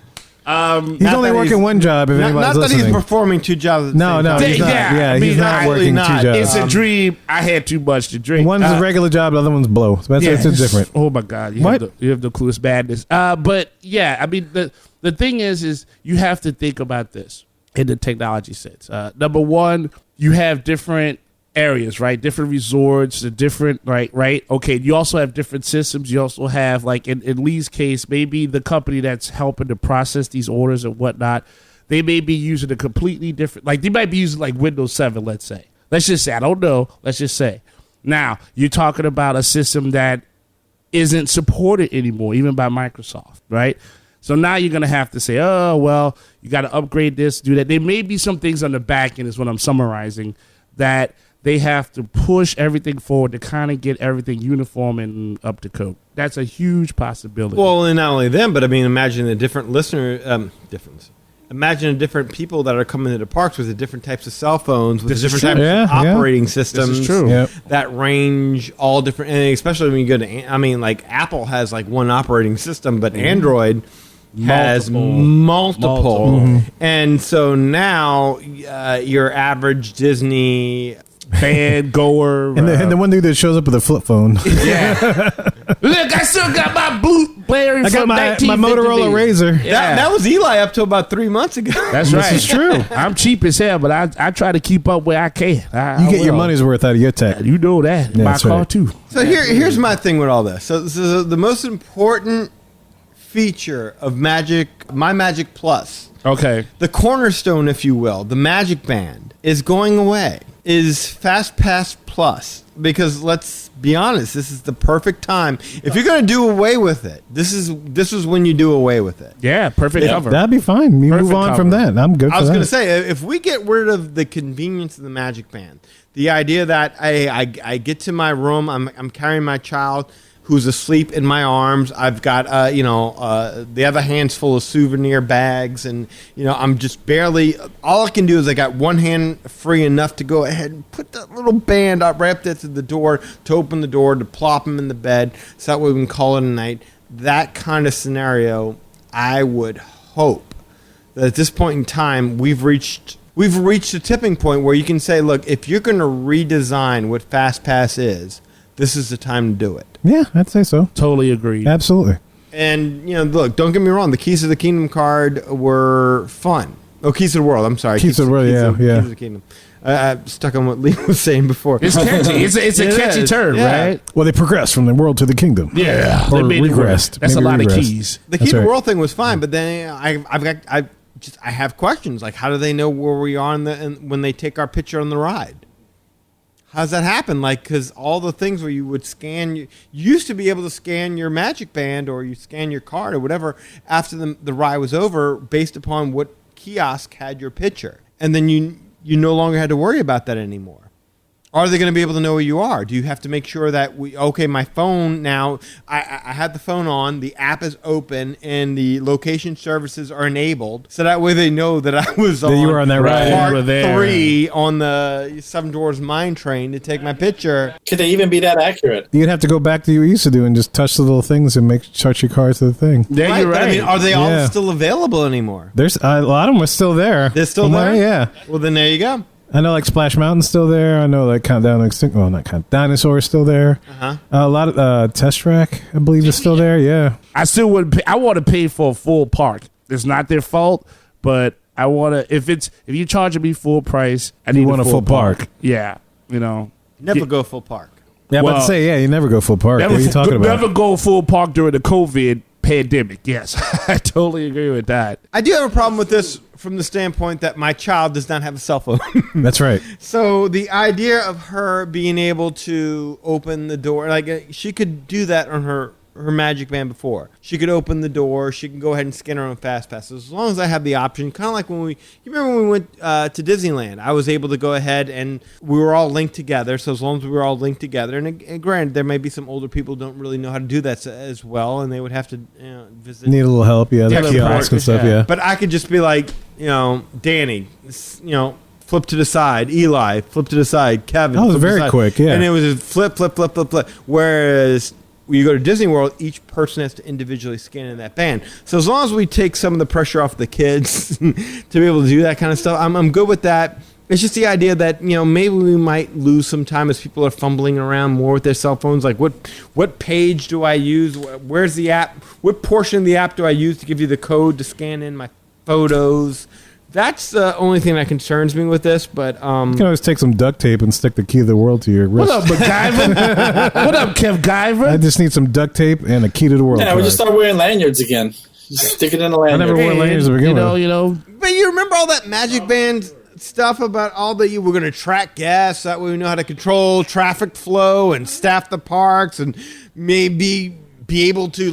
He's only working one job. If anybody's not that listening. he's performing 2 jobs. At the same time. He's not. Yeah, he's not working 2 jobs. It's a dream. I had too much to drink. One's a regular job, the other one's blow. So that's it's different. Oh my God, you have the clueless madness. But yeah, I mean the thing is you have to think about this in the technology sense. Number one, you have different areas, right? Different resorts, different, right? Okay, you also have different systems. You also have, like, in Lee's case, maybe the company that's helping to process these orders and whatnot, they may be using a completely different, like, they might be using, like, Windows 7, let's say. Let's just say, I don't know. Let's just say. Now, you're talking about a system that isn't supported anymore, even by Microsoft, right? So now you're going to have to say, oh, well, you got to upgrade this, do that. There may be some things on the back end, is what I'm summarizing, that they have to push everything forward to kind of get everything uniform and up to code. That's a huge possibility. Well, and not only them, but I mean, imagine the different Imagine the different people that are coming to the parks with the different types of cell phones, with the different types of operating systems. This is true. That range all different, and especially when you go to, I mean, like Apple has like one operating system, but Android has multiple. And so now your average Disney fan goer, and the one dude that shows up with a flip phone. Yeah. Look, I still got my Blueberry. I got my Motorola Razr. Yeah. That was Eli up to about 3 months ago. That's right. This is true. I'm cheap as hell, but I try to keep up where I can. You get your money's worth out of your tech. You know that. Yeah, my car right. too. So here's my thing with all this. So the most important feature of My Magic Plus, Okay. the cornerstone, if you will, the Magic Band, is going away, is FastPass Plus. Because let's be honest, this is the perfect time. If you're going to do away with it, this is when you do away with it. Yeah, perfect cover. That'd be fine. You Perfect move on cover. from that. I'm good for that. I was going to say, if we get rid of the convenience of the Magic Band, the idea that I get to my room, I'm carrying my child who's asleep in my arms. I've got, the other hand's full of souvenir bags, and, I'm just barely, all I can do is I got one hand free enough to go ahead and put that little band up right up there to the door, to open the door, to plop him in the bed, so that way we can call it a night. That kind of scenario, I would hope that at this point in time, we've reached a tipping point where you can say, look, if you're going to redesign what FastPass is, this is the time to do it. Yeah, I'd say so. Totally agree. Absolutely. And, look, don't get me wrong. The Keys to the Kingdom card were fun. Oh, Keys to the World. I'm sorry. Keys to the World, yeah. Keys to the Kingdom. I'm stuck on what Lee was saying before. It's catchy. It's a catchy term, right? Well, they progressed from the world to the kingdom. Yeah. Or They made it work. regressed. That's Maybe a lot regressed. of keys. The That's Key to the right. World thing was fine, but then I have questions. Like, how do they know where we are when they take our picture on the ride? How's that happen? Like, because all the things where you would scan, you used to be able to scan your Magic Band or you scan your card or whatever after the ride was over based upon what kiosk had your picture. And then you no longer had to worry about that anymore. Are they going to be able to know where you are? Do you have to make sure that my phone now, I had the phone on, the app is open, and the location services are enabled, so that way they know that I was on, you were on that ride. part 3 on the Seven Dwarfs Mine Train to take my picture. Could they even be that accurate? You'd have to go back to what you used to do and just touch the little things and touch your cards to the thing. Yeah, you're But, right. I mean, are they all still available anymore? There's a lot of them are still there. They're still there? Yeah. Well, then there you go. I know like Splash Mountain's still there. I know like Countdown Extinct. Well, not Count. Dinosaur is still there. A lot of Test Track, I believe, is still there. Yeah. I still would. I want to pay for a full park. It's not their fault, but I want to. If you charging me full price, I need want a full park. Yeah, you know. Never go full park. Yeah, Well, but to say, you never go full park. What are you talking about? Never go full park during the COVID pandemic. Yes, I totally agree with that. I do have a problem with this from the standpoint that my child does not have a cell phone. That's right. So the idea of her being able to open the door, like she could do that on her Magic Band before. She could open the door. She can go ahead and scan her own fast passes. As long as I have the option, kind of like you remember when we went to Disneyland, I was able to go ahead and we were all linked together. So as long as we were all linked together, and granted, there may be some older people who don't really know how to do that as well, and they would have to visit. Need a little help, the Yeah, kiosks and stuff, yeah. But I could just be like, Danny, flip to the side. Eli, flip to the side. Kevin, that was flip to the very side. quick, yeah. And it was just flip, flip, flip, flip, flip. Whereas when you go to Disney World, each person has to individually scan in that band. So as long as we take some of the pressure off the kids to be able to do that kind of stuff, I'm good with that. It's just the idea that, maybe we might lose some time as people are fumbling around more with their cell phones. Like, what page do I use? Where's the app? What portion of the app do I use to give you the code to scan in my photos? That's the only thing that concerns me with this, but... You can always take some duct tape and stick the key of the world to your wrist. What up, MacGyver? What up, Kev Guyver? I just need some duct tape and a key to the world. Yeah, we just start wearing lanyards again. Just stick it in a lanyard. I never wore lanyards to begin with. You know. But you remember all that Magic Band stuff about all that you were going to track guests, that way we know how to control traffic flow and staff the parks and maybe be able to,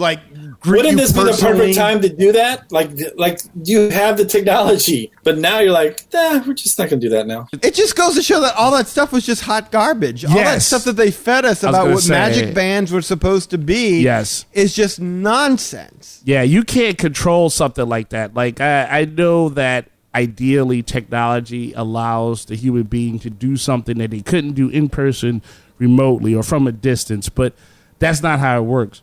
wouldn't this be the perfect time to do that? Like you have the technology, but now you're like, we're just not going to do that now. It just goes to show that all that stuff was just hot garbage. All that stuff that they fed us about what Magic Bands were supposed to be is just nonsense. Yeah, you can't control something like that. Like, I know that ideally technology allows the human being to do something that they couldn't do in person, remotely, or from a distance, but that's not how it works.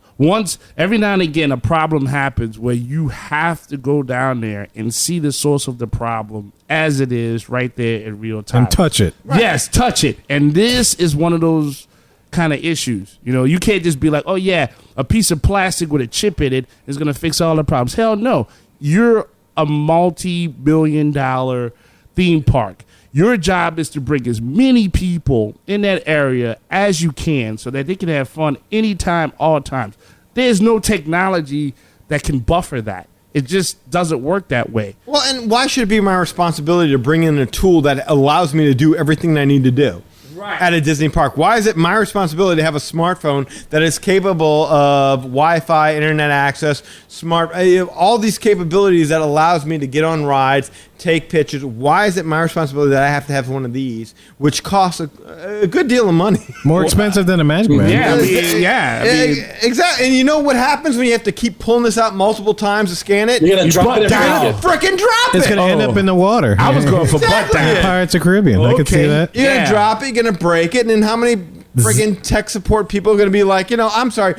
Every now and again, a problem happens where you have to go down there and see the source of the problem as it is right there in real time. And touch it. Right. Yes, touch it. And this is one of those kind of issues. You can't just be like, oh, yeah, a piece of plastic with a chip in it is going to fix all the problems. Hell no. You're a multi-billion-dollar theme park. Your job is to bring as many people in that area as you can so that they can have fun anytime, all times. There's no technology that can buffer that. It just doesn't work that way. Well, and why should it be my responsibility to bring in a tool that allows me to do everything that I need to do? Right. At a Disney park? Why is it my responsibility to have a smartphone that is capable of Wi-Fi, internet access, all these capabilities that allows me to get on rides, take pictures? Why is it my responsibility that I have to have one of these, which costs a good deal of money? More expensive than a Magic Band. Exactly. And you know what happens when you have to keep pulling this out multiple times to scan it? You're going to drop it down. Freaking drop it. It's going to end up in the water. I was going for butt down. Pirates of the Caribbean. I could see that. You're going to drop it, you're going to break it, and then how many friggin' tech support people are going to be like, I'm sorry.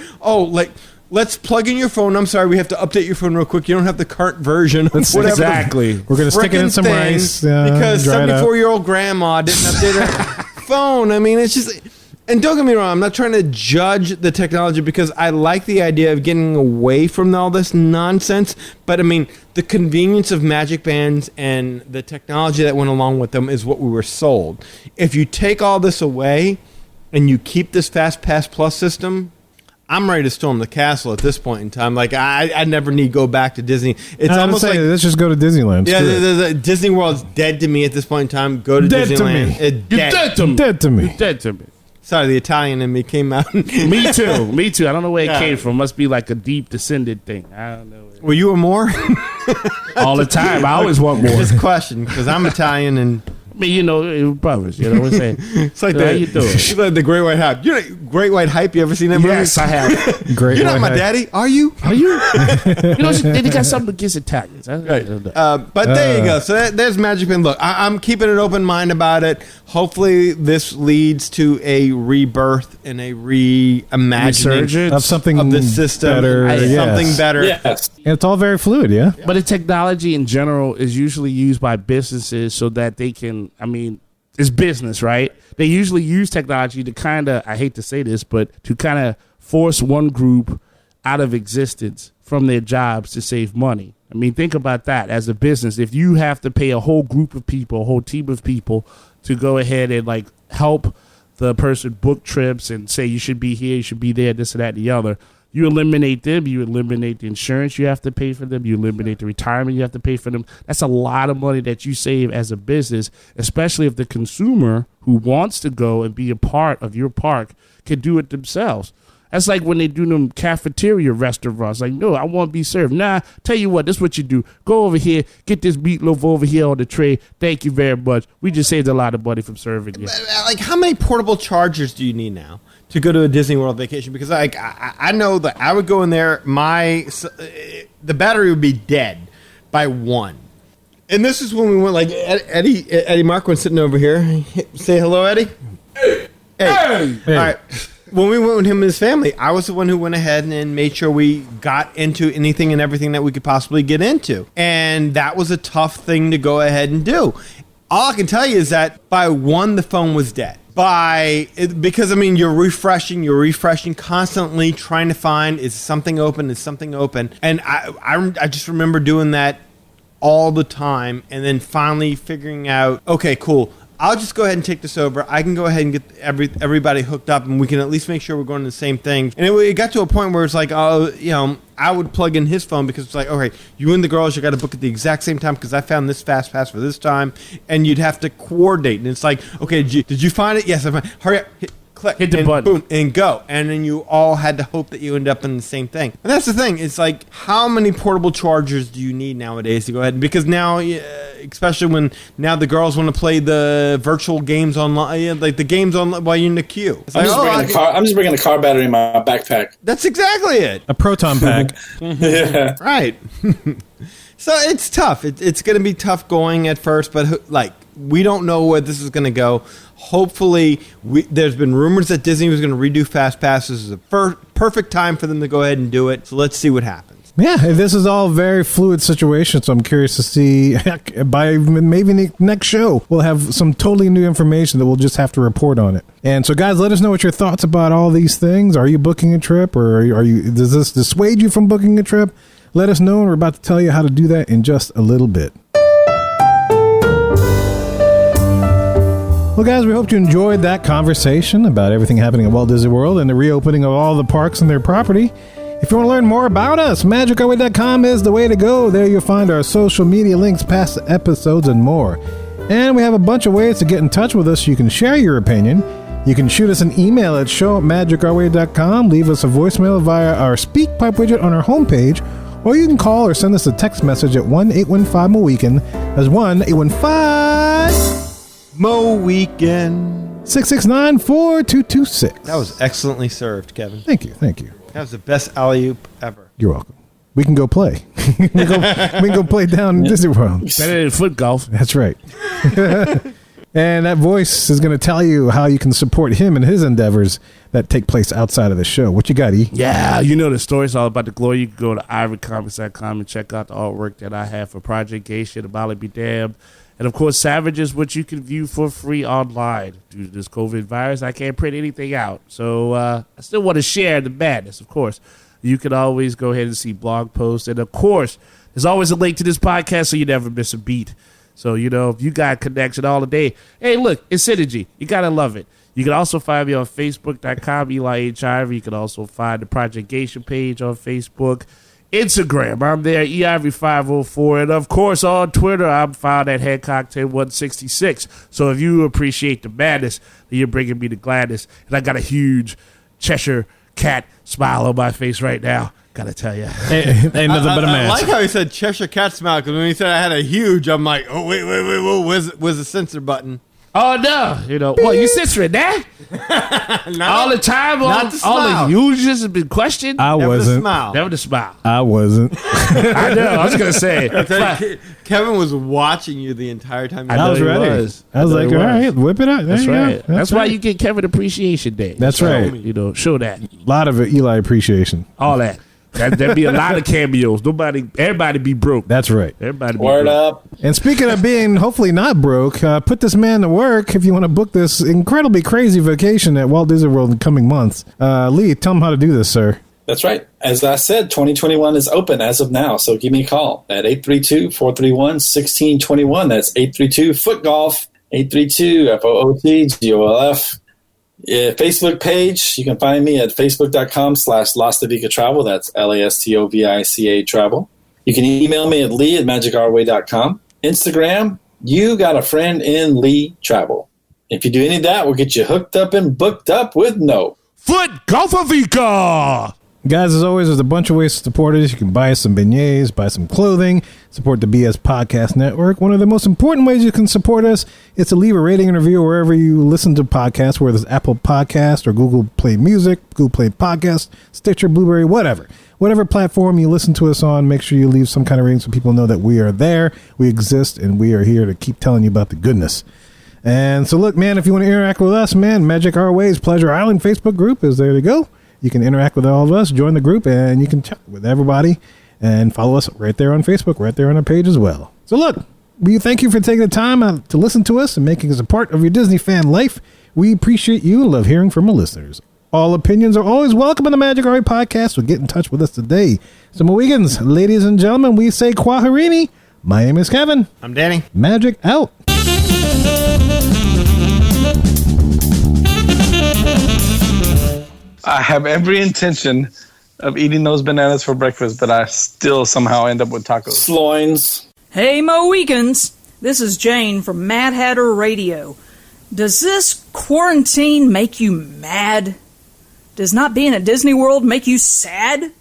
Let's plug in your phone. I'm sorry, we have to update your phone real quick. You don't have the current version of whatever. Exactly. We're going to stick it in some rice. Because 74-year-old grandma didn't update her phone. I mean, it's just... And don't get me wrong, I'm not trying to judge the technology because I like the idea of getting away from all this nonsense. But, I mean, the convenience of Magic Bands and the technology that went along with them is what we were sold. If you take all this away and you keep this Fast Pass Plus system... I'm ready to storm the castle at this point in time. Like I never need to go back to Disney. It's almost like let's just go to Disneyland. Yeah, the Disney World's dead to me at this point in time. Go to Dead to Disneyland. me. Dead to me. Dead to me. Dead to me. Sorry, the Italian in me came out. Me too. Me too. I don't know where it came from. Must be like a deep descended thing. I don't know. Were you a more? All the time. I always want more. Just question, because I'm Italian and. I mean, you know, brothers. You know what I'm saying? It's like how you doing? It's like the Great White Hype. You know, Great White Hype. You ever seen that movie? Yes, I have. Great. You're not my daddy, are you? Are you? You know, they got something against Italians. Right. But there you go. So there's Magicbands. Look, I'm keeping an open mind about it. Hopefully, this leads to a rebirth and a reimagining of something of the system, better. Something better. Yes. And it's all very fluid, yeah. But the technology in general is usually used by businesses so that they can, I mean, it's business, right? They usually use technology to kind of, I hate to say this, but to kind of force one group out of existence from their jobs to save money. I mean, think about that as a business. If you have to pay a whole group of people, a whole team of people to go ahead and like help the person book trips and say you should be here, you should be there, this and that and the other, you eliminate them, you eliminate the insurance you have to pay for them, you eliminate the retirement you have to pay for them. That's a lot of money that you save as a business, especially if the consumer who wants to go and be a part of your park can do it themselves. That's like when they do them cafeteria restaurants. Like, no, I want to be served. Nah, tell you what, this is what you do. Go over here, get this meatloaf over here on the tray. Thank you very much. We just saved a lot of money from serving you. Like, how many portable chargers do you need now to go to a Disney World vacation? Because like I know that I would go in there, the battery would be dead by 1. And this is when we went, like, Eddie Marquand sitting over here. Say hello, Eddie. Hey. All right. When we went with him and his family, I was the one who went ahead and made sure we got into anything and everything that we could possibly get into. And that was a tough thing to go ahead and do. All I can tell you is that by 1, the phone was dead. Because, I mean, you're refreshing, constantly trying to find, is something open? And I just remember doing that all the time and then finally figuring out, okay, cool. I'll just go ahead and take this over. I can go ahead and get everybody hooked up, and we can at least make sure we're going to the same thing. And it got to a point where it's like, I would plug in his phone because it's like, okay, you and the girls, you got to book at the exact same time because I found this fast pass for this time, and you'd have to coordinate. And it's like, okay, did you find it? Yes, I found it. Hurry up. Hit the button. Boom, and go. And then you all had to hope that you end up in the same thing. And that's the thing. It's like, how many portable chargers do you need nowadays to go ahead? Because now, especially when now the girls want to play the virtual games online, like the games on while you're in the queue. I'm just bringing the car battery in my backpack. That's exactly it. A proton pack. Yeah. Right. So it's tough. It's going to be tough going at first, but like, we don't know where this is going to go. Hopefully, there's been rumors that Disney was going to redo Fast Pass. This is a perfect time for them to go ahead and do it. So let's see what happens. Yeah, this is all very fluid situation, so I'm curious to see, by maybe the next show, we'll have some totally new information that we'll just have to report on it. And so, guys, let us know what your thoughts about all these things. Are you booking a trip, or does this dissuade you from booking a trip? Let us know, and we're about to tell you how to do that in just a little bit. Well, guys, we hope you enjoyed that conversation about everything happening at Walt Disney World and the reopening of all the parks and their property. If you want to learn more about us, MagicOurWay.com is the way to go. There you'll find our social media links, past episodes, and more. And we have a bunch of ways to get in touch with us. You can share your opinion. You can shoot us an email at show@magicourway.com. Leave us a voicemail via our SpeakPipe widget on our homepage. Or you can call or send us a text message at 1-815-MOWEEKEND. That's 1-815... MOWEEKEND 669-4226. That was excellently served, Kevin. Thank you. That was the best alley-oop ever. You're welcome. We can go play. we can go play down in Disney World. Better than foot golf. That's right. And that voice is going to tell you how you can support him and his endeavors that take place outside of the show. What you got, E? Yeah, you know the story's all about the glory. You can go to ivorycomics.com and check out the artwork that I have for Project Gay Shit, About to Be Damned. And, of course, Savage is what you can view for free online. Due to this COVID virus, I can't print anything out. So I still want to share the madness, of course. You can always go ahead and see blog posts. And, of course, there's always a link to this podcast so you never miss a beat. So, if you got connection all the day, hey, look, it's synergy. You got to love it. You can also find me on Facebook.com, Eli H. Ivory. You can also find the Project Geisha page on Facebook. Instagram, I'm there, eIvory504. And, of course, on Twitter, I'm found at Hancock10166. So if you appreciate the madness, then you're bringing me the gladness. And I got a huge Cheshire cat smile on my face right now. Gotta tell you. Ain't nothing but a I match. like how he said Cheshire cat smile, because when he said I had a huge, I'm like, oh, wait, where's the censor button? Oh, no. You know, what, you censoring that? All the time? All the users have been questioned? I Never wasn't. the smile. Never the smile. I wasn't. I know. I was going to say. Kevin was watching you the entire time. I was ready. I was like, all right, whip it up. There That's you right. go. That's why you get Kevin Appreciation Day. That's right. You know, show that. A lot of Eli appreciation. All that. There'd be a lot of cameos. Everybody be broke. That's right. Everybody be Word broke. up. And speaking of being hopefully not broke, put this man to work if you want to book this incredibly crazy vacation at Walt Disney World in the coming months. Lee, tell him how to do this, sir. That's right. As I said, 2021 is open as of now, so give me a call at 832-431-1621. That's 832-FOOTGOLF, 832-FOOTGOLF. Facebook page, you can find me at facebook.com/Lastovica Travel. That's LASTOVICA Travel. You can email me at lee@magicourway.com. Instagram, you got a friend in Lee Travel. If you do any of that, we'll get you hooked up and booked up with no. Foot Golfavica! Guys, as always, there's a bunch of ways to support us. You can buy some beignets, buy some clothing, support the BS Podcast Network. One of the most important ways you can support us is to leave a rating and review wherever you listen to podcasts, whether it's Apple Podcast or Google Play Music, Google Play Podcast, Stitcher, Blueberry, whatever. Whatever platform you listen to us on, make sure you leave some kind of rating so people know that we are there, we exist, and we are here to keep telling you about the goodness. And so, look, man, if you want to interact with us, man, Magic Our Ways Pleasure Island Facebook group is there to go. You can interact with all of us, join the group, and you can chat with everybody and follow us right there on Facebook, right there on our page as well. So look, we thank you for taking the time out to listen to us and making us a part of your Disney fan life. We appreciate you and love hearing from our listeners. All opinions are always welcome on the Magic RA podcast, so get in touch with us today. So, Mohegans, ladies and gentlemen, we say Kwaharini. My name is Kevin. I'm Danny. Magic out. I have every intention of eating those bananas for breakfast, but I still somehow end up with tacos. Sloins. Hey, Mohegans. This is Jane from Mad Hatter Radio. Does this quarantine make you mad? Does not being at Disney World make you sad?